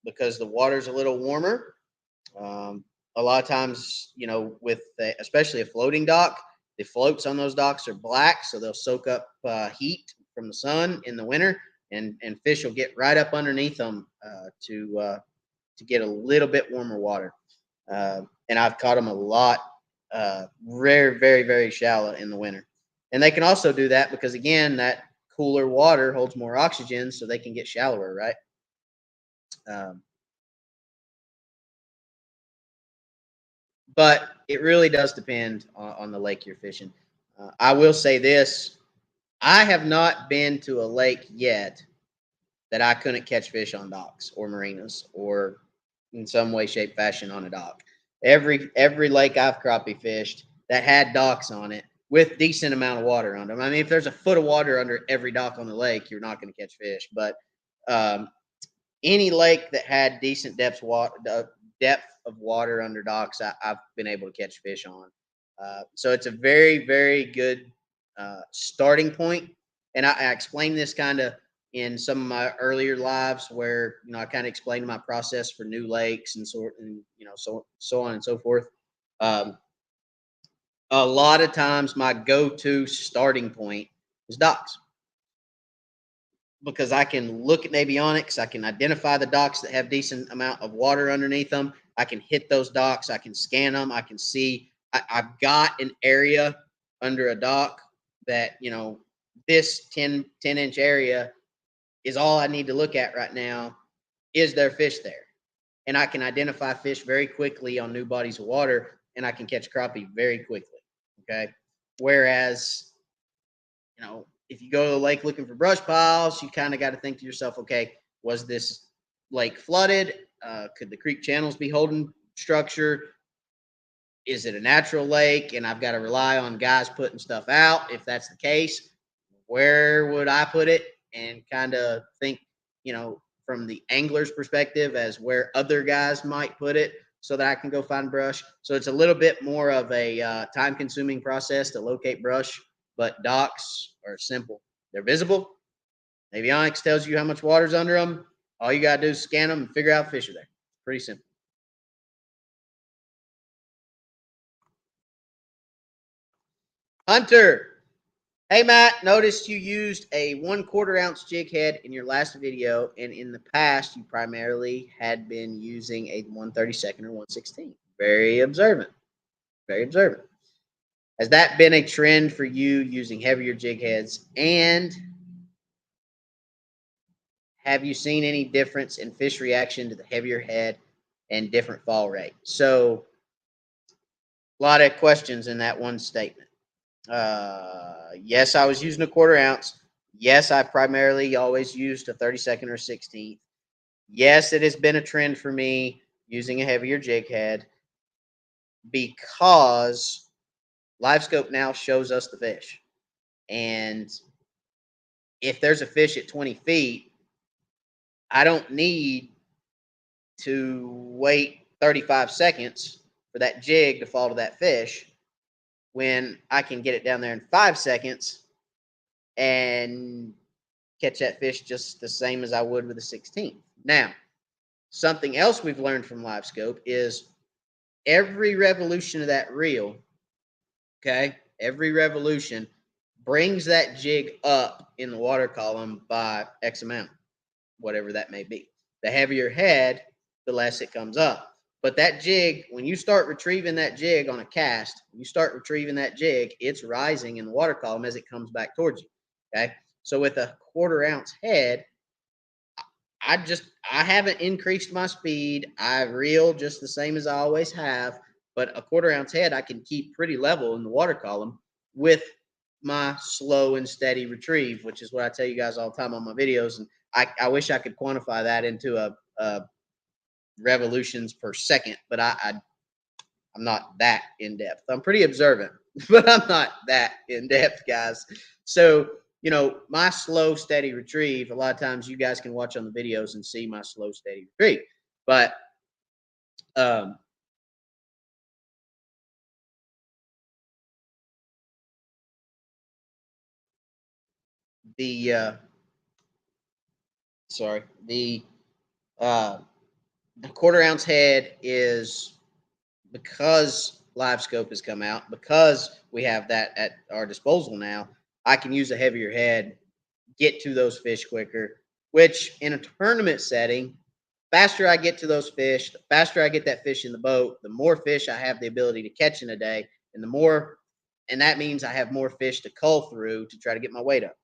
because the water's a little warmer. A lot of times, especially a floating dock, the floats on those docks are black, so they'll soak up heat from the sun in the winter, and fish will get right up underneath them to get a little bit warmer water. And I've caught them a lot, very, very, very shallow in the winter. And they can also do that because, again, that cooler water holds more oxygen, so they can get shallower, right? But it really does depend on the lake you're fishing. I will say this. I have not been to a lake yet that I couldn't catch fish on docks or marinas or in some way, shape, fashion on a dock. Every lake I've crappie fished that had docks on it with decent amount of water on them. I mean, if there's a foot of water under every dock on the lake, you're not going to catch fish. But any lake that had decent depth of water under docks, I've been able to catch fish on. So it's a very, very good starting point. And I explained this kind of in some of my earlier lives where, I kind of explained my process for new lakes and so on and so forth. A lot of times my go-to starting point is docks because I can look at avionics. I can identify the docks that have decent amount of water underneath them. I can hit those docks. I can scan them. I can see I've got an area under a dock that, this 10-inch area is all I need to look at right now. Is there fish there? And I can identify fish very quickly on new bodies of water, and I can catch crappie very quickly. Okay. Whereas, if you go to the lake looking for brush piles, you kind of got to think to yourself, okay, was this lake flooded? Could the creek channels be holding structure? Is it a natural lake? And I've got to rely on guys putting stuff out. If that's the case, where would I put it? And kind of think, from the angler's perspective as where other guys might put it so that I can go find brush. So it's a little bit more of a time-consuming process to locate brush, but docks are simple. They're visible. Avionics tells you how much water's under them. All you got to do is scan them and figure out fish are there. It's pretty simple. Hunter. Hey, Matt, noticed you used a 1/4 ounce jig head in your last video, and in the past, you primarily had been using a 1/32 or 1/16. Very observant. Very observant. Has that been a trend for you using heavier jig heads? And have you seen any difference in fish reaction to the heavier head and different fall rate? So, a lot of questions in that one statement. Yes, I was using a 1/4 ounce. Yes, I primarily always used a 32nd or 16th. Yes, it has been a trend for me using a heavier jig head because Livescope now shows us the fish. And if there's a fish at 20 feet, I don't need to wait 35 seconds for that jig to fall to that fish when I can get it down there in 5 seconds and catch that fish just the same as I would with a 16th. Now, something else we've learned from Livescope is every revolution of that reel, okay, every revolution brings that jig up in the water column by X amount, whatever that may be. The heavier head, the less it comes up. But that jig, when you start retrieving that jig on a cast, you start retrieving that jig, it's rising in the water column as it comes back towards you. Okay. So with a 1/4 ounce head, I haven't increased my speed. I reel just the same as I always have, but a 1/4 ounce head I can keep pretty level in the water column with my slow and steady retrieve, which is what I tell you guys all the time on my videos. And I wish I could quantify that into a revolutions per second, but I'm not that in depth. I'm pretty observant, but I'm not that in depth, guys. So, you know, my slow, steady retrieve, a lot of times you guys can watch on the videos and see my slow, steady retrieve. But um, the sorry, uh, the 1/4 ounce head is because Livescope has come out, because we have that at our disposal now. I can use a heavier head, get to those fish quicker, which in a tournament setting, faster I get to those fish, the faster I get that fish in the boat, the more fish I have the ability to catch in a day, and the more, and that means I have more fish to cull through to try to get my weight up,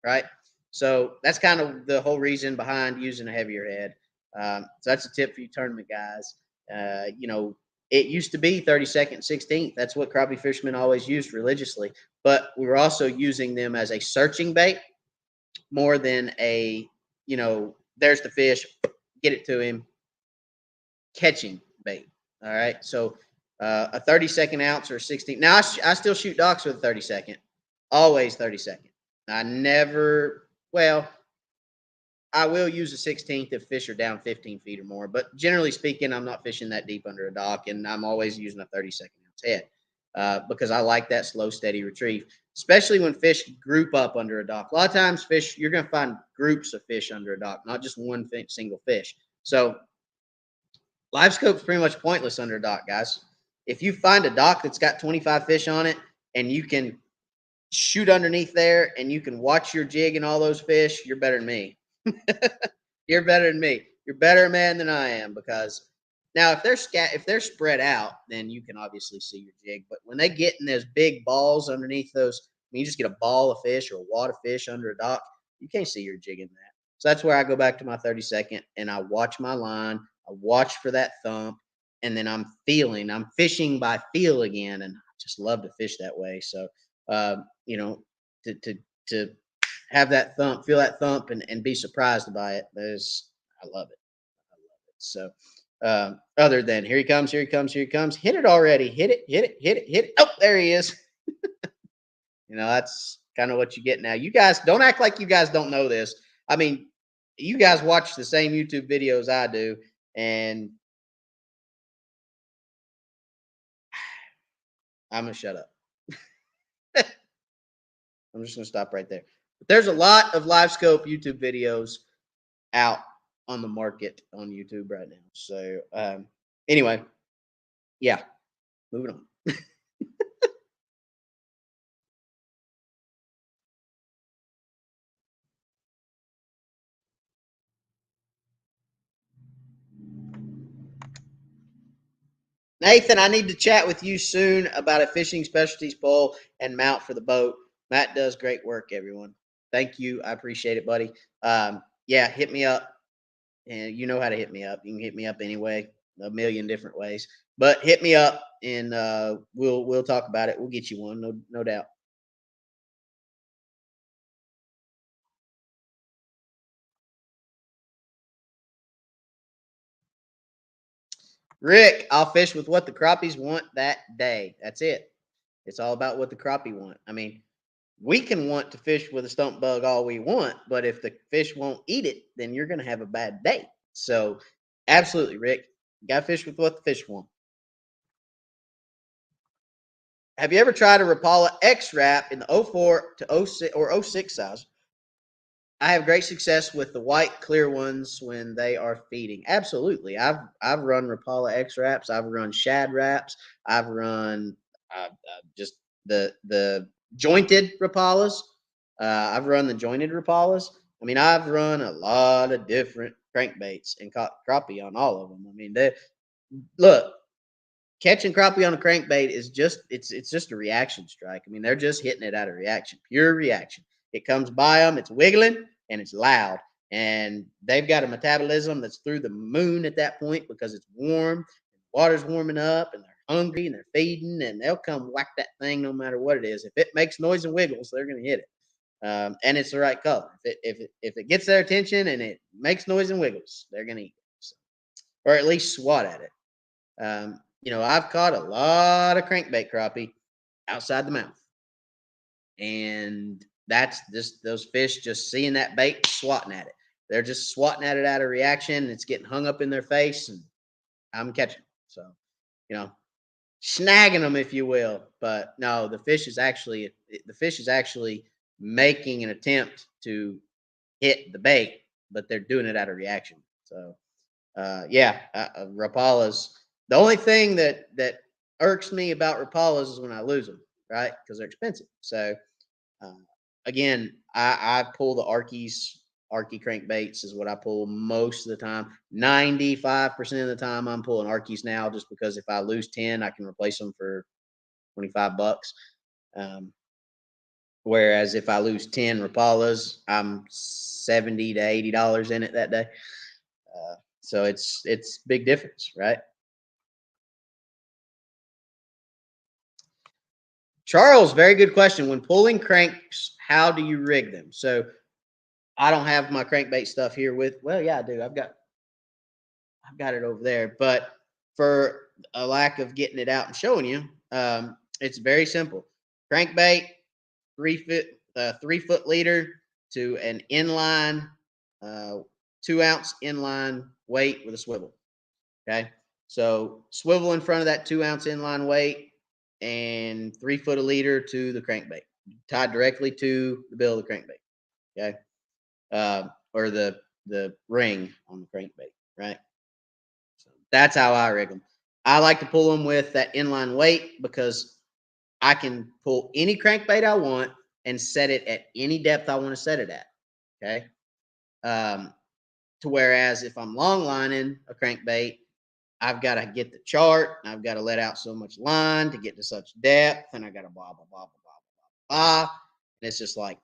right? So that's kind of the whole reason behind using a heavier head. So that's a tip for you tournament guys. You know, it used to be 32nd, 16th. That's what crappie fishermen always used religiously. But we were also using them as a searching bait more than a, you know, there's the fish, get it to him, catching bait. All right. So a 32nd ounce or 16. Now I still shoot docks with a 32nd, always 32nd. I never, well, I will use a 16th if fish are down 15 feet or more, but generally speaking, I'm not fishing that deep under a dock, and I'm always using a 32nd ounce head because I like that slow, steady retrieve, especially when fish group up under a dock. A lot of times, fish, you're going to find groups of fish under a dock, not just one single fish. So, Livescope's pretty much pointless under a dock, guys. If you find a dock that's got 25 fish on it and you can shoot underneath there and you can watch your jig and all those fish, you're better than me. You're better than me. You're better man than I am because now if they're spread out, then you can obviously see your jig. But when they get in those big balls underneath those, when you just get a ball of fish or a wad of fish under a dock, you can't see your jig in that. So that's where I go back to my 32nd and I watch my line. I watch for that thump, and then I'm fishing by feel again, and I just love to fish that way. So, you know, to have that thump, feel that thump, and be surprised by it. I love it. I love it. So, other than here he comes, here he comes, here he comes, hit it already, hit it, hit it, hit it, hit it. Oh, there he is. You know, that's kind of what you get now. You guys don't act like you guys don't know this. I mean, you guys watch the same YouTube videos I do, and I'm gonna shut up. I'm just gonna stop right there. But there's a lot of Livescope YouTube videos out on the market on YouTube right now. So anyway, yeah, moving on. Nathan, I need to chat with you soon about a fishing specialties pole and mount for the boat. Matt does great work, everyone. Thank you. I appreciate it, buddy. Yeah, hit me up. And you know how to hit me up. You can hit me up anyway, a million different ways. But hit me up and we'll talk about it. We'll get you one, no doubt. Rick, I'll fish with what the crappies want that day. That's it. It's all about what the crappie want. I mean, we can want to fish with a stump bug all we want, but if the fish won't eat it, then you're going to have a bad day. So, absolutely, Rick, got to fish with what the fish want. Have you ever tried a Rapala X wrap in the 04 to 06 or 06 size? I have great success with the white clear ones when they are feeding. Absolutely. I've run Rapala X wraps. I've run shad wraps. I've run just the jointed Rapalas. I've run the jointed Rapalas. I mean, I've run a lot of different crankbaits and caught crappie on all of them. I mean, they look, catching crappie on a crankbait is just it's just a reaction strike. I mean, they're just hitting it out of reaction, pure reaction. It comes by them, it's wiggling, and it's loud. And they've got a metabolism that's through the moon at that point because it's warm, water's warming up, and they're hungry and they're feeding, and they'll come whack that thing no matter what it is. If it makes noise and wiggles, they're going to hit it. And it's the right color. If it gets their attention and it makes noise and wiggles, they're going to eat it. So, or at least swat at it. I've caught a lot of crankbait crappie outside the mouth. And that's just those fish just seeing that bait, swatting at it. They're just swatting at it out of reaction. And it's getting hung up in their face, and I'm catching them. So, snagging them, if you will. But no, the fish is actually making an attempt to hit the bait, but they're doing it out of reaction. So, Rapalas. The only thing that irks me about Rapalas is when I lose them, right? Because they're expensive. So, again, I pull the Arky crankbaits is what I pull most of the time. 95% of the time, I'm pulling Arkies now, just because if I lose 10, I can replace them for $25. Whereas if I lose 10 Rapalas, I'm $70 to $80 in it that day. So it's big difference, right? Charles, very good question. When pulling cranks, how do you rig them? So I don't have my crankbait stuff here with. Well, yeah, I do. I've got it over there. But for a lack of getting it out and showing you, it's very simple. Crankbait, 3-foot leader to an inline, 2-ounce inline weight with a swivel. Okay, so swivel in front of that 2-ounce inline weight, and 3-foot a leader to the crankbait, tied directly to the bill of the crankbait. Okay, or the ring on the crankbait, right? So that's how I rig them. I like to pull them with that inline weight because I can pull any crankbait I want and set it at any depth I want to set it at. Okay. To whereas if I'm long lining a crankbait, I've got to get the chart, and I've got to let out so much line to get to such depth, and I got to blah, blah, blah, blah, blah, blah, blah. And it's just like,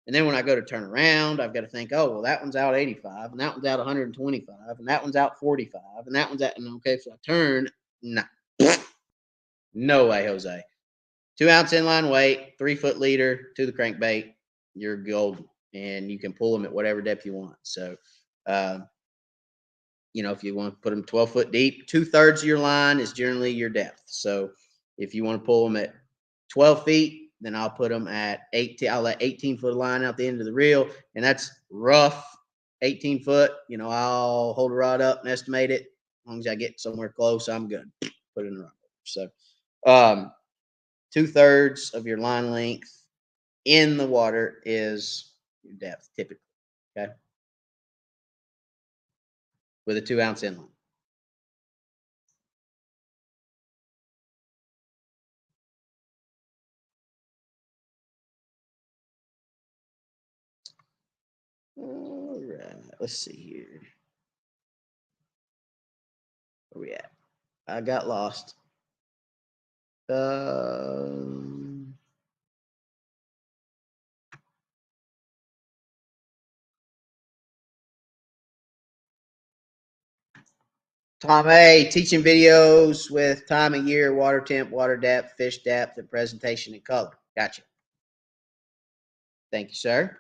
and then when I go to turn around, I've got to think, oh, well, that one's out 85, and that one's out 125, and that one's out 45, and that one's out, and okay, so I turn, nah, no way, Jose. 2-ounce inline weight, 3-foot leader to the crankbait, you're golden, and you can pull them at whatever depth you want. So, if you want to put them 12 foot deep, 2/3 of your line is generally your depth. So if you want to pull them at 12 feet, then I'll put them at 18. I'll let 18 foot line out the end of the reel, and that's rough 18 foot. I'll hold a rod up and estimate it. As long as I get somewhere close, I'm good. Put it in the rod. So 2/3 of your line length in the water is your depth, typically. Okay. With a 2-ounce inline. All right, let's see here. Where we at? I got lost. Tom A, teaching videos with time of year, water temp, water depth, fish depth, and presentation and color. Gotcha. Thank you, sir.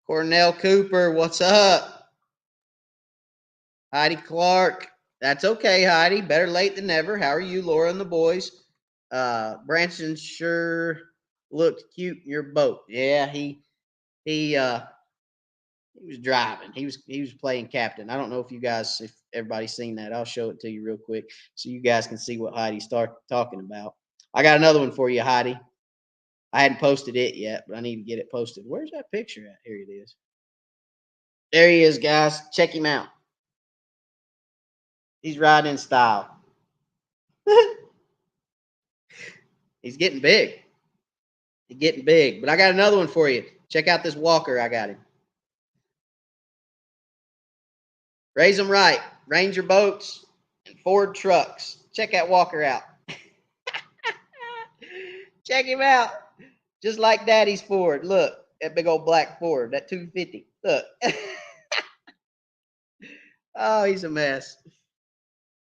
Cornell Cooper, what's up? Heidi Clark. That's okay, Heidi. Better late than never. How are you, Laura and the boys? Branson sure looked cute in your boat. Yeah, he was driving. He was playing captain. I don't know if you guys everybody's seen that. I'll show it to you real quick so you guys can see what Heidi's talking about. I got another one for you, Heidi. I hadn't posted it yet, but I need to get it posted. Where's that picture at? Here it is. There he is, guys. Check him out. He's riding in style. He's getting big. He's getting big. But I got another one for you. Check out this walker I got him. Raise them right. Ranger boats and Ford trucks. Check that walker out. Check him out. Just like Daddy's Ford. Look, that big old black Ford, that 250. Look. Oh, he's a mess.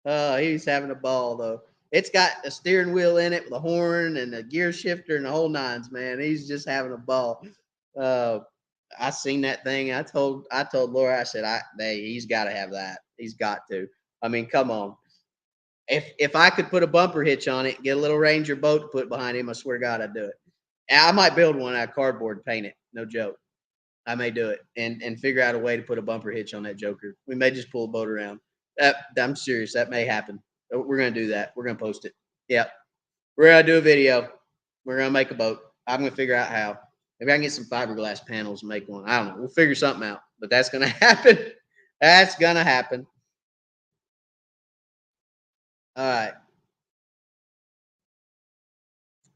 Oh, he's having a ball, though. It's got a steering wheel in it with a horn and a gear shifter and the whole nines, man. He's just having a ball. I seen that thing. I told Laura, I said, he's got to have that. He's got to. I mean, come on. If I could put a bumper hitch on it, get a little Ranger boat to put behind him, I swear to God, I'd do it. And I might build one out of cardboard and paint it. No joke. I may do it and figure out a way to put a bumper hitch on that joker. We may just pull a boat around. I'm serious. That may happen. We're going to do that. We're going to post it. Yep. We're going to do a video. We're going to make a boat. I'm going to figure out how. Maybe I can get some fiberglass panels and make one. I don't know. We'll figure something out. But that's going to happen. That's going to happen. All right.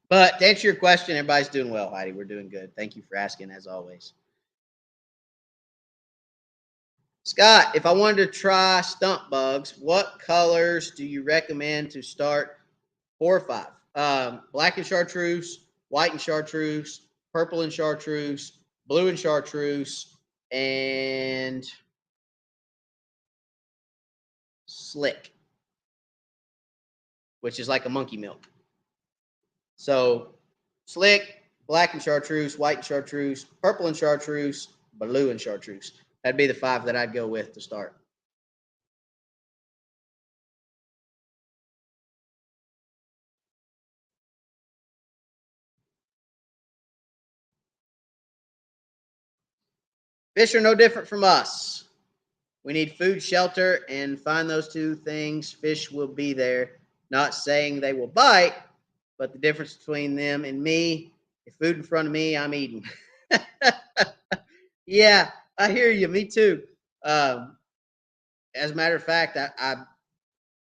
But to answer your question, everybody's doing well, Heidi. We're doing good. Thank you for asking, as always. Scott, if I wanted to try stump bugs, what colors do you recommend to start 4 or 5? Black and chartreuse, white and chartreuse, purple and chartreuse, blue and chartreuse, and slick, which is like a monkey milk. So slick, black and chartreuse, white and chartreuse, purple and chartreuse, blue and chartreuse. That'd be the 5 that I'd go with to start. Fish are no different from us. We need food, shelter, and find those 2 things. Fish will be there. Not saying they will bite, but the difference between them and me, if food in front of me, I'm eating. Yeah, I hear you. Me too. As a matter of fact,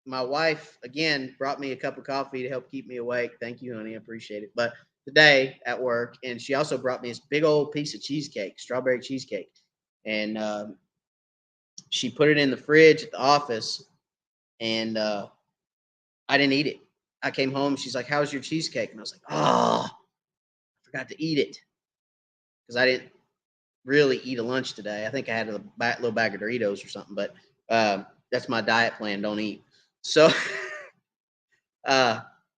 my wife, again, brought me a cup of coffee to help keep me awake. Thank you, honey. I appreciate it. But today at work, and she also brought me this big old piece of cheesecake, strawberry cheesecake. And she put it in the fridge at the office, and I didn't eat it. I came home. She's like, "How's your cheesecake?" And I was like, "Oh, I forgot to eat it because I didn't really eat a lunch today. I think I had a little bag of Doritos or something, but that's my diet plan. Don't eat." So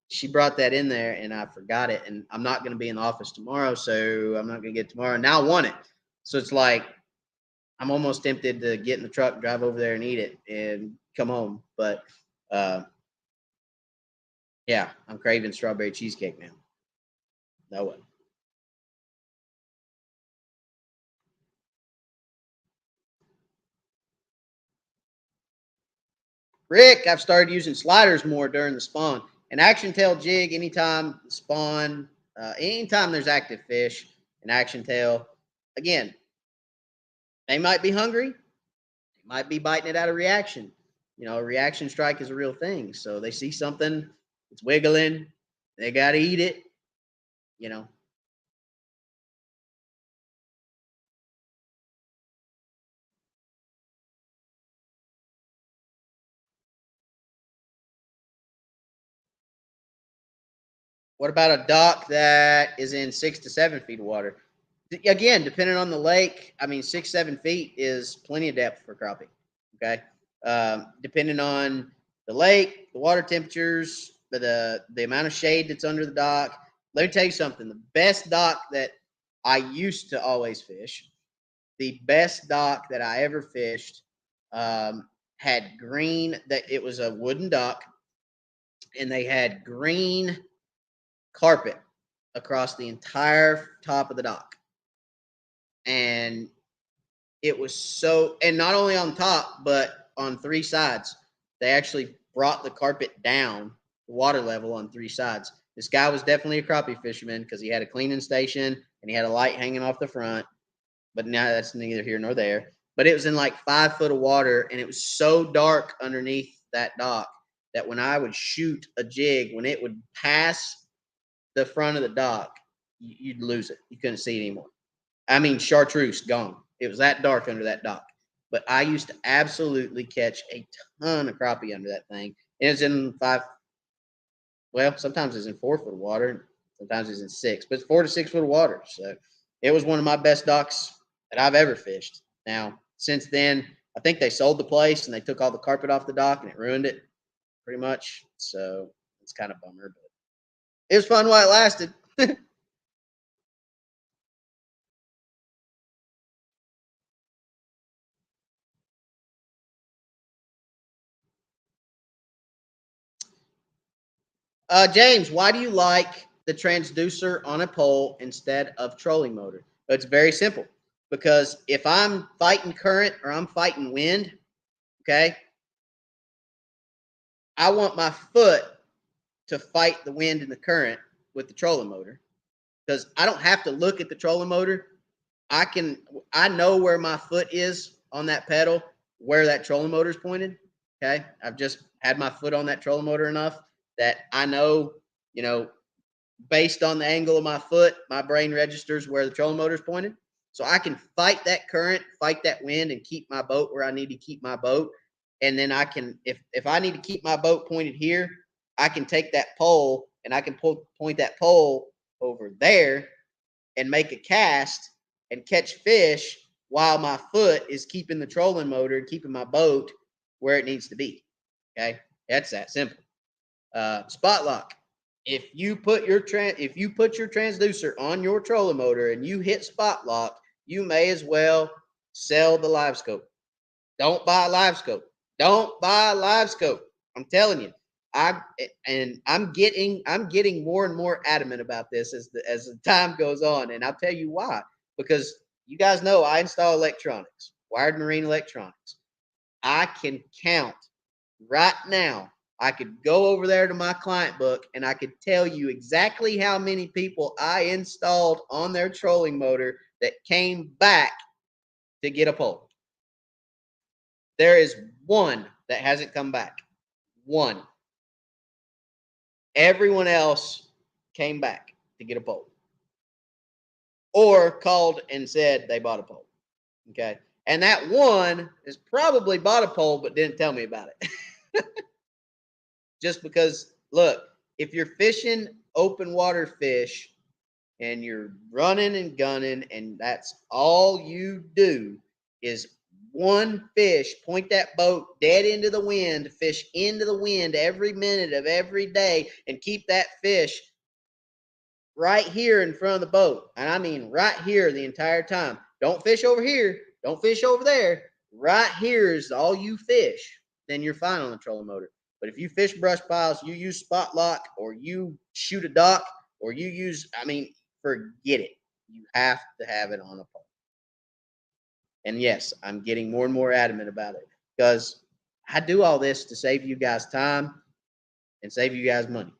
she brought that in there, and I forgot it. And I'm not going to be in the office tomorrow, so I'm not going to get it tomorrow. Now I want it. So it's like I'm almost tempted to get in the truck, drive over there, and eat it, and come home. But yeah, I'm craving strawberry cheesecake now. No way. Rick, I've started using sliders more during the spawn. An action tail jig, anytime spawn, anytime there's active fish, an action tail. Again, they might be hungry. They might be biting it out of reaction. You know, a reaction strike is a real thing. So they see something, it's wiggling, they got to eat it, you know. What about a dock that is in 6 to 7 feet of water? Again, depending on the lake, I mean, 6, 7 feet is plenty of depth for crappie. Okay. Depending on the lake, the water temperatures, the amount of shade that's under the dock. Let me tell you something. The best dock that I used to always fish, the best dock that I ever fished, had green. That it was a wooden dock, and they had green carpet across the entire top of the dock. And it was so, and not only on top, but on 3 sides. They actually brought the carpet down, the water level on 3 sides. This guy was definitely a crappie fisherman because he had a cleaning station and he had a light hanging off the front. But now that's neither here nor there. But it was in like 5 foot of water, and it was so dark underneath that dock that when I would shoot a jig, when it would pass the front of the dock, you'd lose it. You couldn't see it anymore. I mean, chartreuse gone. It was that dark under that dock. But I used to absolutely catch a ton of crappie under that thing. It was in 5. Well, sometimes it's in 4 foot of water, sometimes it's in 6, but it's 4 to 6 foot of water. So it was one of my best docks that I've ever fished. Now, since then, I think they sold the place and they took all the carpet off the dock and it ruined it pretty much. So it's kind of a bummer, but it was fun while it lasted. James, why do you like the transducer on a pole instead of trolling motor? It's very simple. Because if I'm fighting current or I'm fighting wind, okay, I want my foot to fight the wind and the current with the trolling motor. Because I don't have to look at the trolling motor. I know where my foot is on that pedal, where that trolling motor is pointed. Okay. I've just had my foot on that trolling motor enough that I know, based on the angle of my foot, my brain registers where the trolling motor is pointed. So I can fight that current, fight that wind, and keep my boat where I need to keep my boat. And then I can, if I need to keep my boat pointed here, I can take that pole and I can point that pole over there and make a cast and catch fish while my foot is keeping the trolling motor and keeping my boat where it needs to be. Okay, that's that simple. Spot lock. If you put your transducer on your trolling motor and you hit spot lock, you may as well sell the Livescope. Don't buy a Livescope. Don't buy a Livescope. I'm telling you. I'm getting more and more adamant about this as the time goes on, and I'll tell you why. Because you guys know I install electronics, wired marine electronics. I can count right now. I could go over there to my client book and I could tell you exactly how many people I installed on their trolling motor that came back to get a pole. There is one that hasn't come back. One. Everyone else came back to get a pole or called and said they bought a pole. Okay. And that one has probably bought a pole but didn't tell me about it. Just because, look, if you're fishing open water fish and you're running and gunning and that's all you do is one fish, point that boat dead into the wind, fish into the wind every minute of every day and keep that fish right here in front of the boat. And I mean right here the entire time. Don't fish over here. Don't fish over there. Right here is all you fish. Then you're fine on the trolling motor. But if you fish brush piles, you use spot lock, or you shoot a dock, or you use, forget it. You have to have it on a pole. And yes, I'm getting more and more adamant about it because I do all this to save you guys time and save you guys money.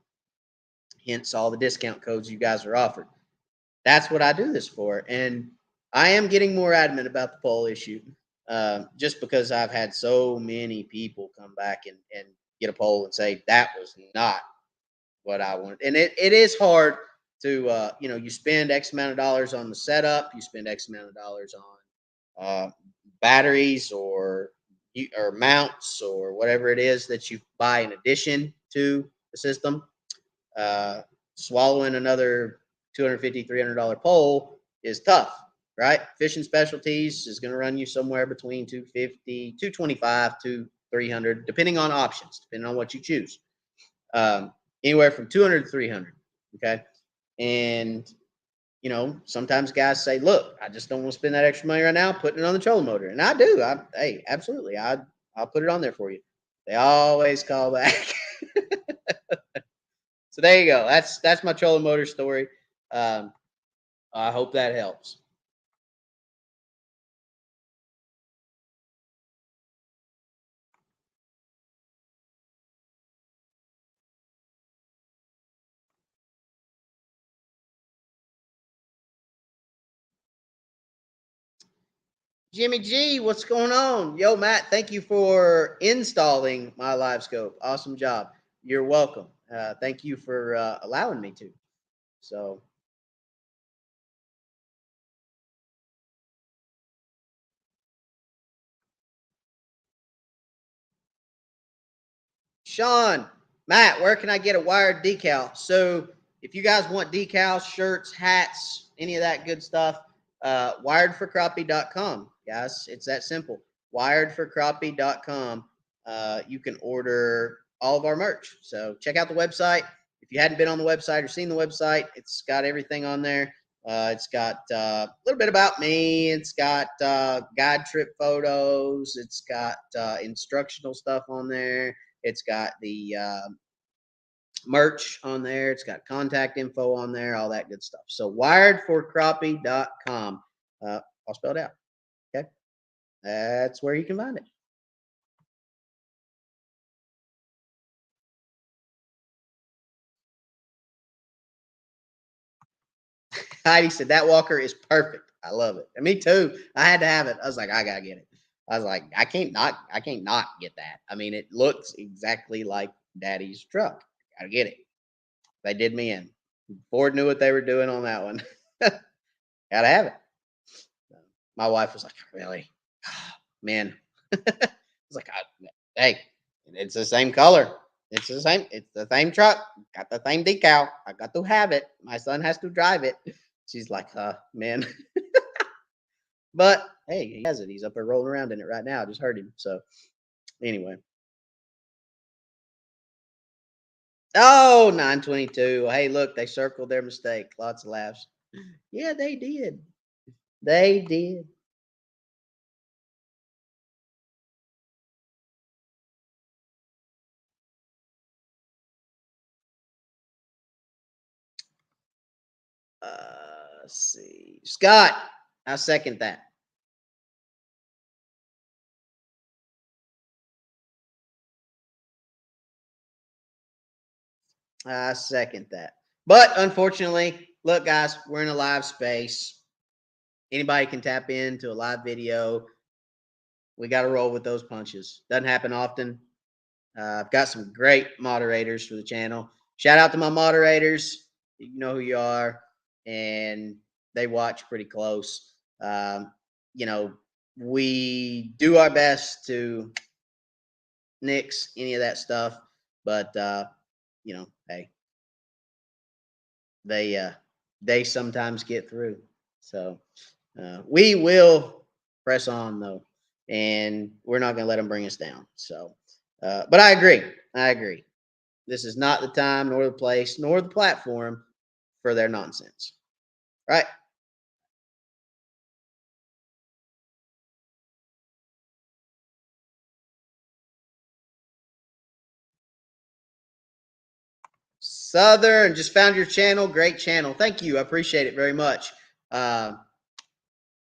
Hence all the discount codes you guys are offered. That's what I do this for. And I am getting more adamant about the pole issue just because I've had so many people come back and get a pole and say that was not what I wanted. And it is hard to, you spend X amount of dollars on the setup, you spend X amount of dollars on batteries or mounts or whatever it is that you buy in addition to the system. Swallowing another $250, $300 pole is tough, right? Fishing specialties is going to run you somewhere between $250, $225 to $300, depending on options, depending on what you choose. Anywhere from $200 to $300. Okay. And, sometimes guys say, look, I just don't want to spend that extra money right now putting it on the trolling motor. And I do. Hey, absolutely. I'll put it on there for you. They always call back. So there you go. That's my trolling motor story. I hope that helps. Jimmy G, what's going on? Yo, Matt, thank you for installing my Livescope. Awesome job. You're welcome. Thank you for allowing me to. So, Sean, Matt, where can I get a wired decal? So, if you guys want decals, shirts, hats, any of that good stuff, wiredforcrappie.com, guys. It's that simple. Wiredforcrappie.com. You can order all of our merch. So, check out the website. If you hadn't been on the website or seen the website, it's got everything on there. It's got a little bit about me. It's got guide trip photos. It's got instructional stuff on there. It's got the merch on there. It's got contact info on there, all that good stuff. So wiredforcrappie.com. I'll spell it out. Okay. That's where you can find it. Heidi said that walker is perfect. I love it. And me too. I had to have it. I was like, I gotta get it. I was like, I can't not get that. I mean, it looks exactly like Daddy's truck. Gotta get it. They did me in. Ford knew what they were doing on that one. Gotta have it. My wife was like, really? Man. It's like, hey, it's the same color. It's the same truck. Got the same decal. I got to have it. My son has to drive it. She's like, man. But hey, he has it. He's up there rolling around in it right now. I just heard him. So anyway. Oh, 922. Hey, look, they circled their mistake. Lots of laughs. Yeah, they did. They did. Let's see. Scott, I second that. I second that. But unfortunately, look, guys, we're in a live space. Anybody can tap into a live video. We got to roll with those punches. Doesn't happen often. I've got some great moderators for the channel. Shout out to my moderators. You know who you are, and they watch pretty close. You know, we do our best to nix any of that stuff, but you know, hey, they sometimes get through. So we will press on though, and we're not going to let them bring us down. So, but I agree. I agree. This is not the time, nor the place, nor the platform for their nonsense. Right? Southern, just found your channel. Great channel. Thank you. I appreciate it very much. Uh,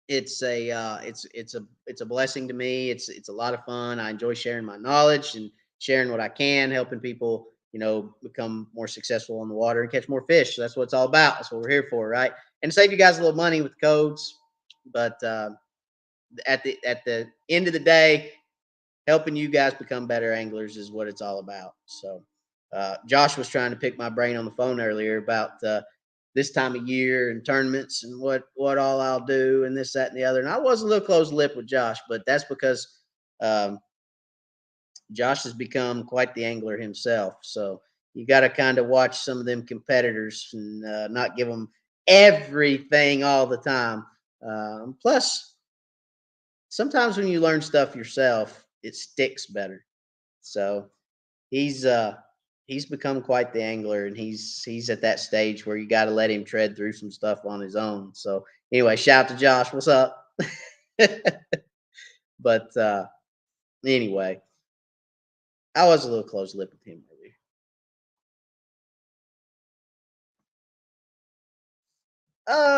it's a blessing to me. It's a lot of fun. I enjoy sharing my knowledge and sharing what I can, helping people, you know, become more successful on the water and catch more fish. So that's what it's all about. That's what we're here for, right? And save you guys a little money with codes. But at the end of the day, helping you guys become better anglers is what it's all about. So, Josh was trying to pick my brain on the phone earlier about this time of year and tournaments and what all I'll do and this, that, and the other. And I was a little close lip with Josh, but that's because um, Josh has become quite the angler himself. So you got to kind of watch some of them competitors and not give them everything all the time. Plus, sometimes when you learn stuff yourself, it sticks better. So he's he's become quite the angler, and he's at that stage where you got to let him tread through some stuff on his own. So anyway, shout out to Josh. What's up? But anyway, I was a little close lip with him earlier.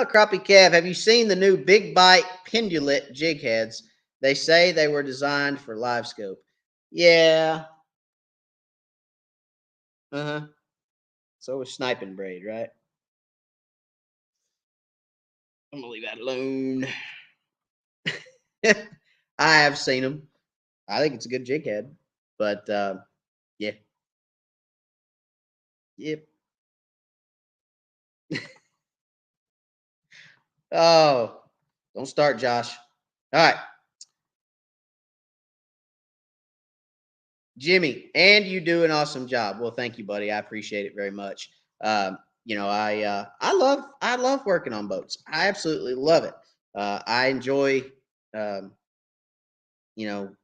Crappie Kev, have you seen the new Big Bite Pendulate jig heads? They say they were designed for Livescope. Yeah. Uh huh. So was sniping braid, right? I'm gonna leave that alone. I have seen them. I think it's a good jig head, but yeah, yep. Oh, don't start, Josh. All right, Jimmy, and you do an awesome job. Well, thank you, buddy. I appreciate it very much. I love working on boats. I absolutely love it. I enjoy, um, you know,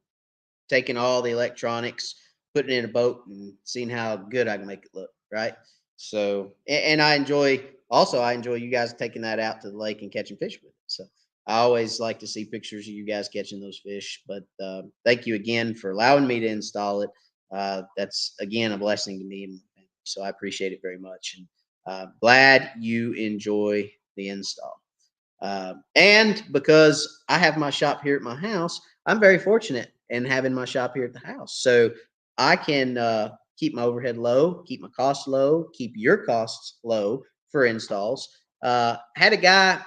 taking all the electronics, putting it in a boat, and seeing how good I can make it look. Right. So, and I enjoy you guys taking that out to the lake and catching fish with it. So, I always like to see pictures of you guys catching those fish. But thank you again for allowing me to install it. That's again a blessing to me and my family. So I appreciate it very much, and glad you enjoy the install. And because I have my shop here at my house, I'm very fortunate in having my shop here at the house. So I can keep my overhead low, keep my costs low, keep your costs low for installs. I had a guy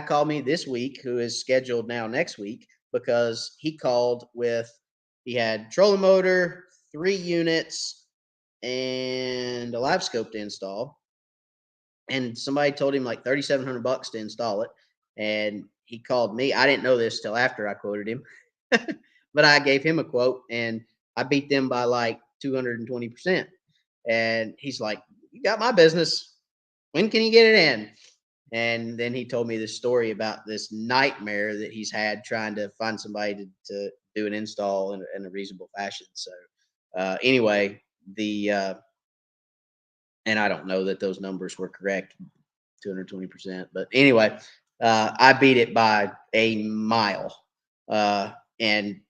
call me this week who is scheduled now next week because he had trolling motor, 3 units, and a Livescope to install, and somebody told him like $3,700 to install it. And he called me. I didn't know this till after I quoted him, but I gave him a quote and I beat them by like 220%. And he's like, "You got my business. When can you get it in?" And then he told me this story about this nightmare that he's had trying to find somebody to do an install in a reasonable fashion. So, anyway, and I don't know that those numbers were correct, 220%. But anyway, I beat it by a mile, and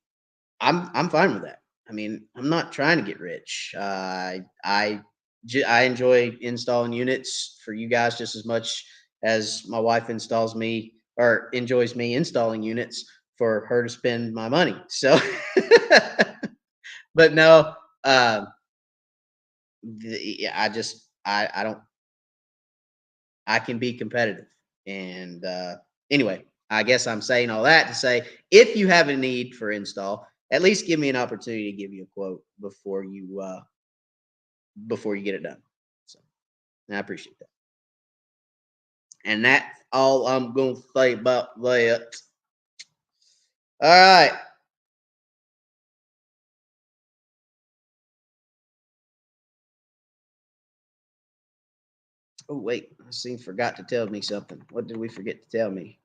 I'm fine with that. I mean, I'm not trying to get rich. I enjoy installing units for you guys just as much as my wife installs me or enjoys me installing units for her to spend my money. So, but no, yeah, I don't I can be competitive. And anyway, I guess I'm saying all that to say if you have a need for install, at least give me an opportunity to give you a quote before you get it done. So I appreciate that. And that's all I'm gonna say about that. All right. Oh wait, I see forgot to tell me something. What did we forget to tell me?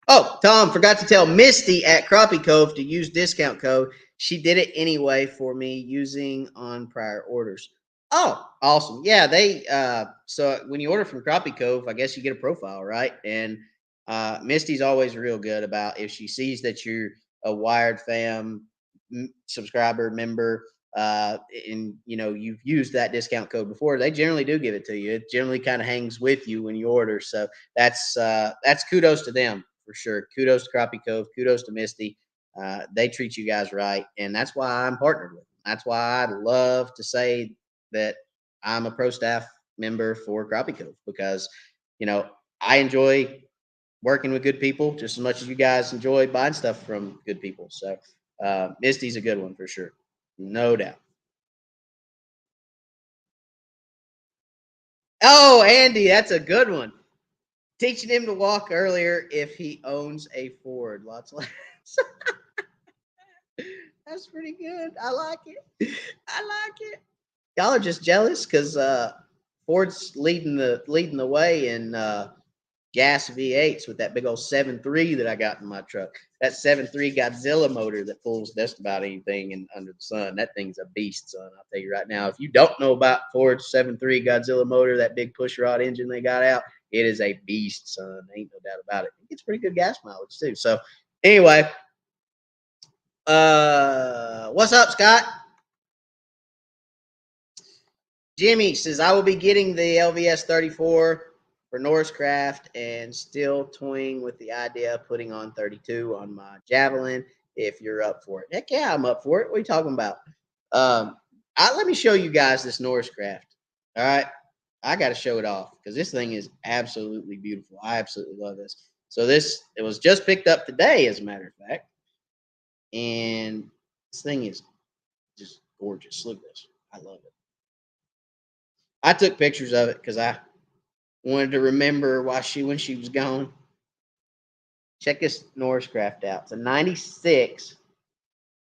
Oh, Tom forgot to tell Misty at Crappie Cove to use discount code. She did it anyway for me using on prior orders. Oh, awesome. Yeah, they so when you order from Crappie Cove, I guess you get a profile, right? And Misty's always real good about if she sees that you're a Wired fam subscriber member and you've used that discount code before, they generally do give it to you. It generally kind of hangs with you when you order. So that's kudos to them for sure. Kudos to Crappie Cove. Kudos to Misty. They treat you guys right, and that's why I'm partnered with them. That's why I love to say that I'm a pro staff member for Crappie Cove because you know I enjoy working with good people just as much as you guys enjoy buying stuff from good people. So Misty's a good one for sure, no doubt. Oh, Andy, that's a good one. Teaching him to walk earlier if he owns a Ford. Lots of laughs. That's pretty good. I like it. I like it. Y'all are just jealous because Ford's leading the way in gas V8s with that big old 7.3 that I got in my truck. That 7.3 Godzilla motor that pulls just about anything under the sun. That thing's a beast, son. I'll tell you right now. If you don't know about Ford's 7.3 Godzilla motor, that big push rod engine they got out, it is a beast, son. Ain't no doubt about it. It gets pretty good gas mileage too. So anyway, what's up, Scott? Jimmy says I will be getting the LVS 34 for Norris Craft and still toying with the idea of putting on 32 on my Javelin if you're up for it. Heck yeah, I'm up for it. What are you talking about? Let me show you guys this Norris Craft. All right. I got to show it off because this thing is absolutely beautiful. I absolutely love this. So it was just picked up today, as a matter of fact. And this thing is just gorgeous. Look at this. I love it. I took pictures of it because I wanted to remember when she was gone. Check this Norris Craft out. It's a 96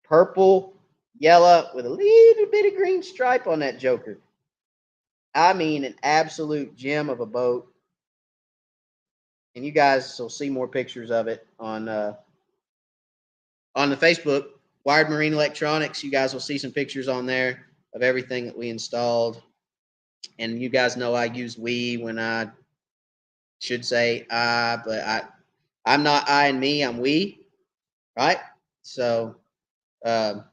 purple, yellow with a little bit of green stripe on that joker. I mean, an absolute gem of a boat. And you guys will see more pictures of it on the Facebook, Wired Marine Electronics. You guys will see some pictures on there of everything that we installed. And you guys know I use we when I should say I, but I'm not I and me, I'm we, right? So my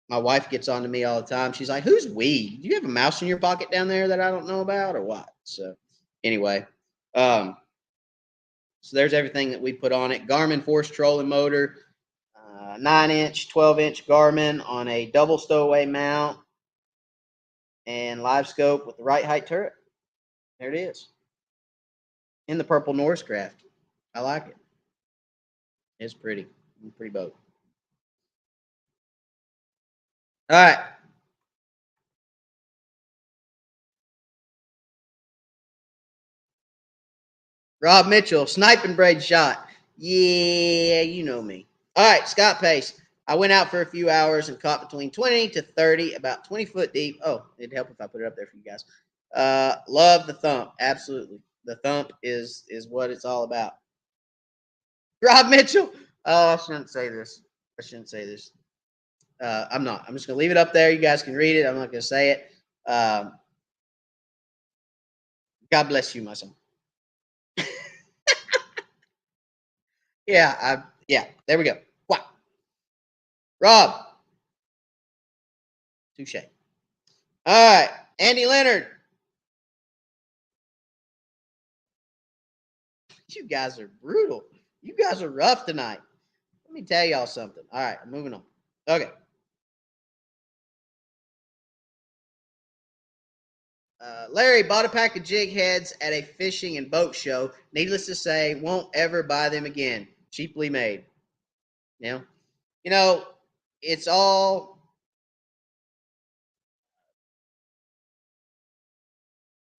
wife gets on to me all the time. She's like, who's we? Do you have a mouse in your pocket down there that I don't know about or what? So anyway, so there's everything that we put on it. Garmin force trolling motor, 9-inch, 12-inch Garmin on a double stowaway mount, and Livescope with the right height turret. There it is. In the purple Norris Craft. I like it. It's pretty. Pretty boat. All right. Rob Mitchell, sniping braid shot. Yeah, you know me. All right, Scott Pace. I went out for a few hours and caught between 20 to 30, about 20 foot deep. Oh, it'd help if I put it up there for you guys. Love the thump. Absolutely. The thump is what it's all about. Rob Mitchell. Oh, I shouldn't say this. I'm not. I'm just going to leave it up there. You guys can read it. I'm not going to say it. God bless you, my son. Yeah, there we go. Wow. Rob. Touche. All right. Andy Leonard. You guys are brutal. You guys are rough tonight. Let me tell y'all something. All right, I'm moving on. Okay. Larry bought a pack of jig heads at a fishing and boat show. Needless to say, won't ever buy them again. Cheaply made. You know, it's all.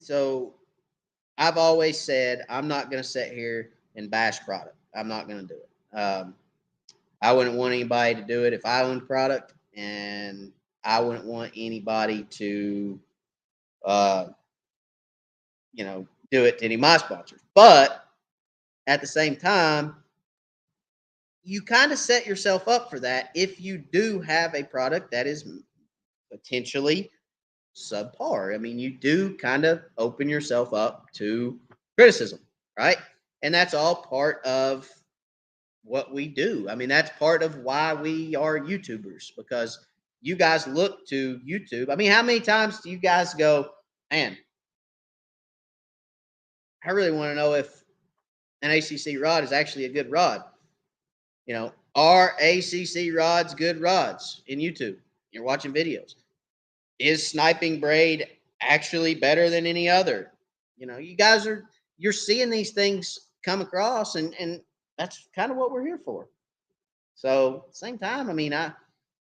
So I've always said I'm not going to sit here and bash product. I'm not going to do it. I wouldn't want anybody to do it if I owned product, and I wouldn't want anybody to, do it to any of my sponsors. But at the same time, you kind of set yourself up for that if you do have a product that is potentially subpar. I mean, you do kind of open yourself up to criticism, right? And that's all part of what we do. I mean, that's part of why we are YouTubers, because you guys look to YouTube. I mean, how many times do you guys go, man, I really want to know if an ACC rod is actually a good rod? Are ACC rods good rods in YouTube? You're watching videos. Is sniping braid actually better than any other? You guys you're seeing these things come across, and that's kind of what we're here for. So same time, I mean, I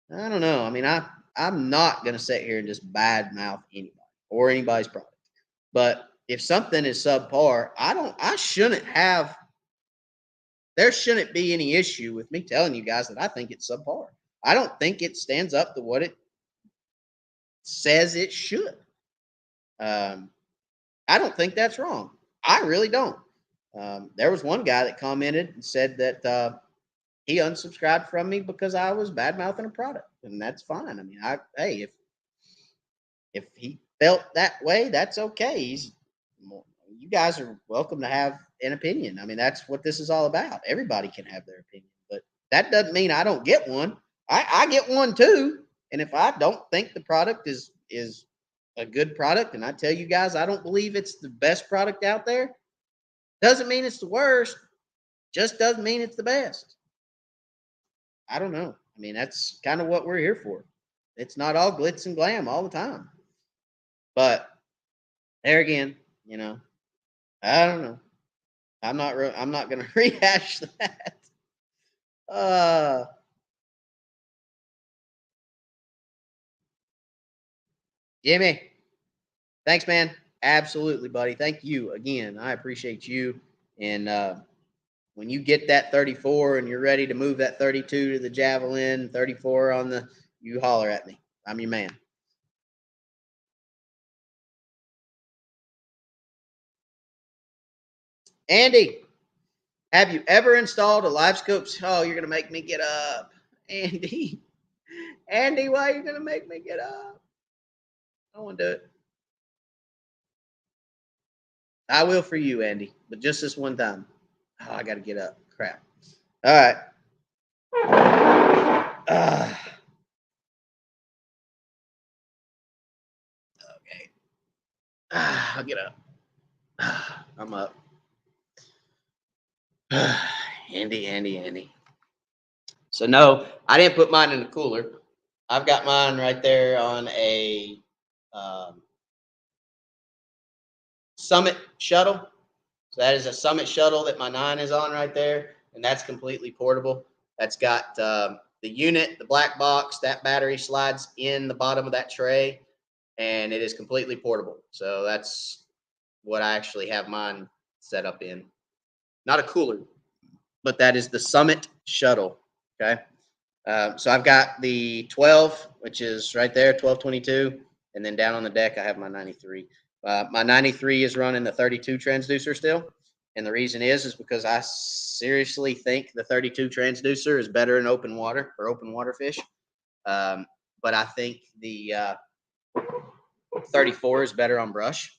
don't know. I mean, I'm not gonna sit here and just badmouth anybody or anybody's product. But if something is subpar, there shouldn't be any issue with me telling you guys that I think it's subpar. I don't think it stands up to what it says it should. I don't think that's wrong. I really don't. There was one guy that commented and said that he unsubscribed from me because I was bad mouthing a product, and that's fine. I mean, hey, if he felt that way, that's okay. You guys are welcome to have an opinion. I mean, that's what this is all about. Everybody can have their opinion, but that doesn't mean I don't get one. I get one too. And if I don't think the product is a good product, and I tell you guys I don't believe it's the best product out there, doesn't mean it's the worst. Just doesn't mean it's the best. I don't know. I mean, that's kind of what we're here for. It's not all glitz and glam all the time. But there again, I don't know. I'm not going to rehash that. Jimmy, thanks, man. Absolutely, buddy. Thank you again. I appreciate you. And when you get that 34 and you're ready to move that 32 to the javelin, 34 on the, you holler at me. I'm your man. Andy, have you ever installed a Livescope? Oh, you're going to make me get up. Andy. Andy, why are you going to make me get up? I don't want to do it. I will for you, Andy, but just this one time. Oh, I got to get up. Crap. All right. Okay. I'll get up. I'm up. Andy. So no, I didn't put mine in the cooler. I've got mine right there on a Summit shuttle. So that is a Summit shuttle that my 9 is on right there, and that's completely portable. That's got the unit, the black box. That battery slides in the bottom of that tray, and it is completely portable. So that's what I actually have mine set up in. Not a cooler, but that is the Summit shuttle. Okay. So I've got the 12, which is right there, 1222. And then down on the deck, I have my 93. My 93 is running the 32 transducer still. And the reason is because I seriously think the 32 transducer is better in open water for open water fish. But I think the 34 is better on brush.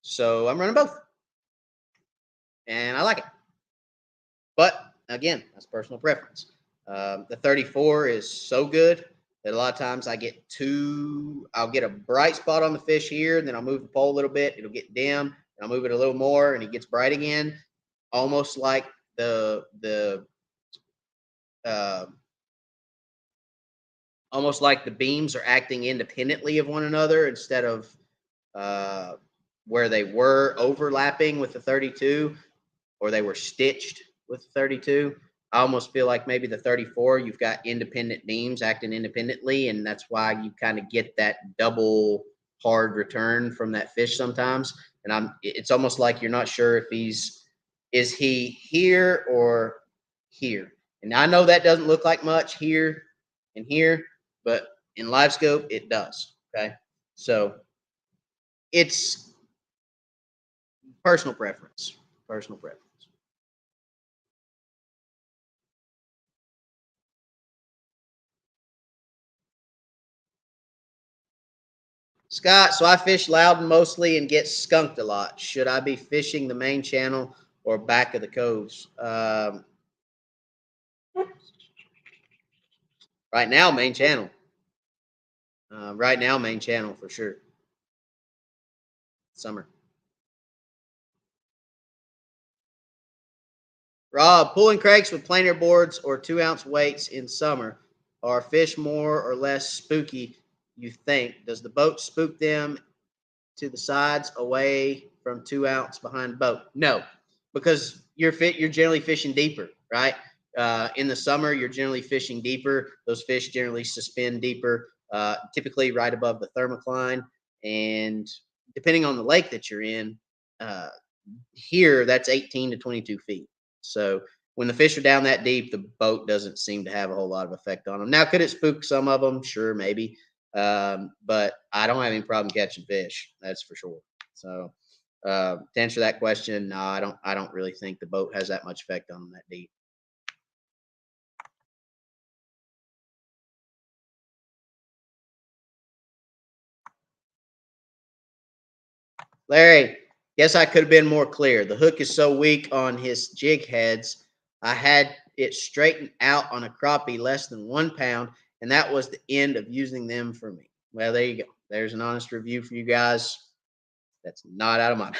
So I'm running both. And I like it. But again, that's personal preference. The 34 is so good that a lot of times I'll get a bright spot on the fish here, and then I'll move the pole a little bit. It'll get dim, and I'll move it a little more, and it gets bright again, almost like the beams are acting independently of one another instead of where they were overlapping with the 32, or they were stitched with the 32. I almost feel like maybe the 34, you've got independent beams acting independently, and that's why you kind of get that double hard return from that fish sometimes. And it's almost like you're not sure if is he here or here. And I know that doesn't look like much here and here, but in Livescope it does. Okay, so it's personal preference. Personal preference. Scott, so I fish Loudon mostly and get skunked a lot. Should I be fishing the main channel or back of the coves? Right now, main channel. Right now, main channel for sure. Summer. Rob, pulling cranks with planer boards or 2-ounce weights in summer. Are fish more or less spooky, you think? Does the boat spook them to the sides away from 2-ounce behind the boat? No, because you're generally fishing deeper, right? In the summer, you're generally fishing deeper. Those fish generally suspend deeper, typically right above the thermocline. And depending on the lake that you're in, here that's 18 to 22 feet. So when the fish are down that deep, the boat doesn't seem to have a whole lot of effect on them. Now, could it spook some of them? Sure, maybe. But I don't have any problem catching fish. That's for sure. So to answer that question, no, I don't really think the boat has that much effect on them that deep. Larry, guess I could have been more clear. The hook is so weak on his jig heads. I had it straightened out on a crappie less than 1 pound, and that was the end of using them for me. Well, there you go. There's an honest review for you guys. That's not out of my mouth.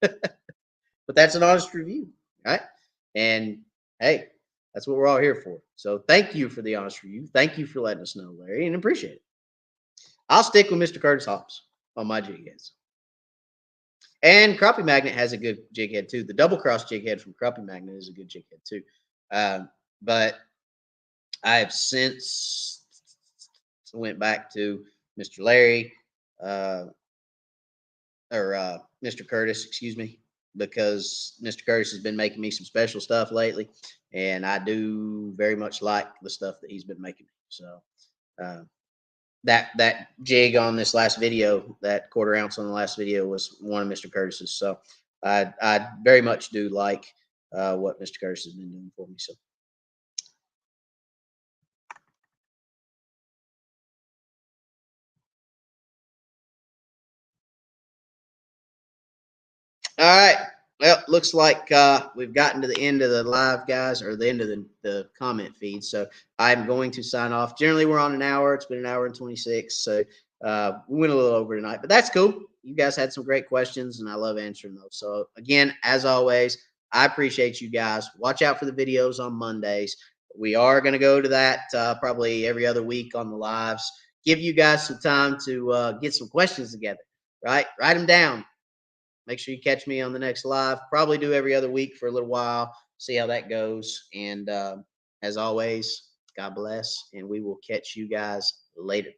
But that's an honest review, right? And hey, that's what we're all here for. So thank you for the honest review. Thank you for letting us know, Larry, and appreciate it. I'll stick with Mr. Curtis Hobbs on my jig heads. And Crappie Magnet has a good jig head too. The double cross jig head from Crappie Magnet is a good jig head too. But I have since went back to Mr. Larry uh, or Mr. Curtis, excuse me, because Mr. Curtis has been making me some special stuff lately, and I do very much like the stuff that he's been making. So uh, that jig on this last video, that quarter ounce on the last video, was one of Mr. Curtis's. So I very much do like what Mr. Curtis has been doing for me. So. All right. Well, looks like we've gotten to the end of the live, guys, or the end of the comment feed. So I'm going to sign off. Generally, we're on an hour. It's been an hour and 26. So we went a little over tonight, but that's cool. You guys had some great questions, and I love answering those. So, again, as always, I appreciate you guys. Watch out for the videos on Mondays. We are going to go to that probably every other week on the lives. Give you guys some time to get some questions together, right? Write them down. Make sure you catch me on the next live. Probably do every other week for a little while. See how that goes. And as always, God bless. And we will catch you guys later.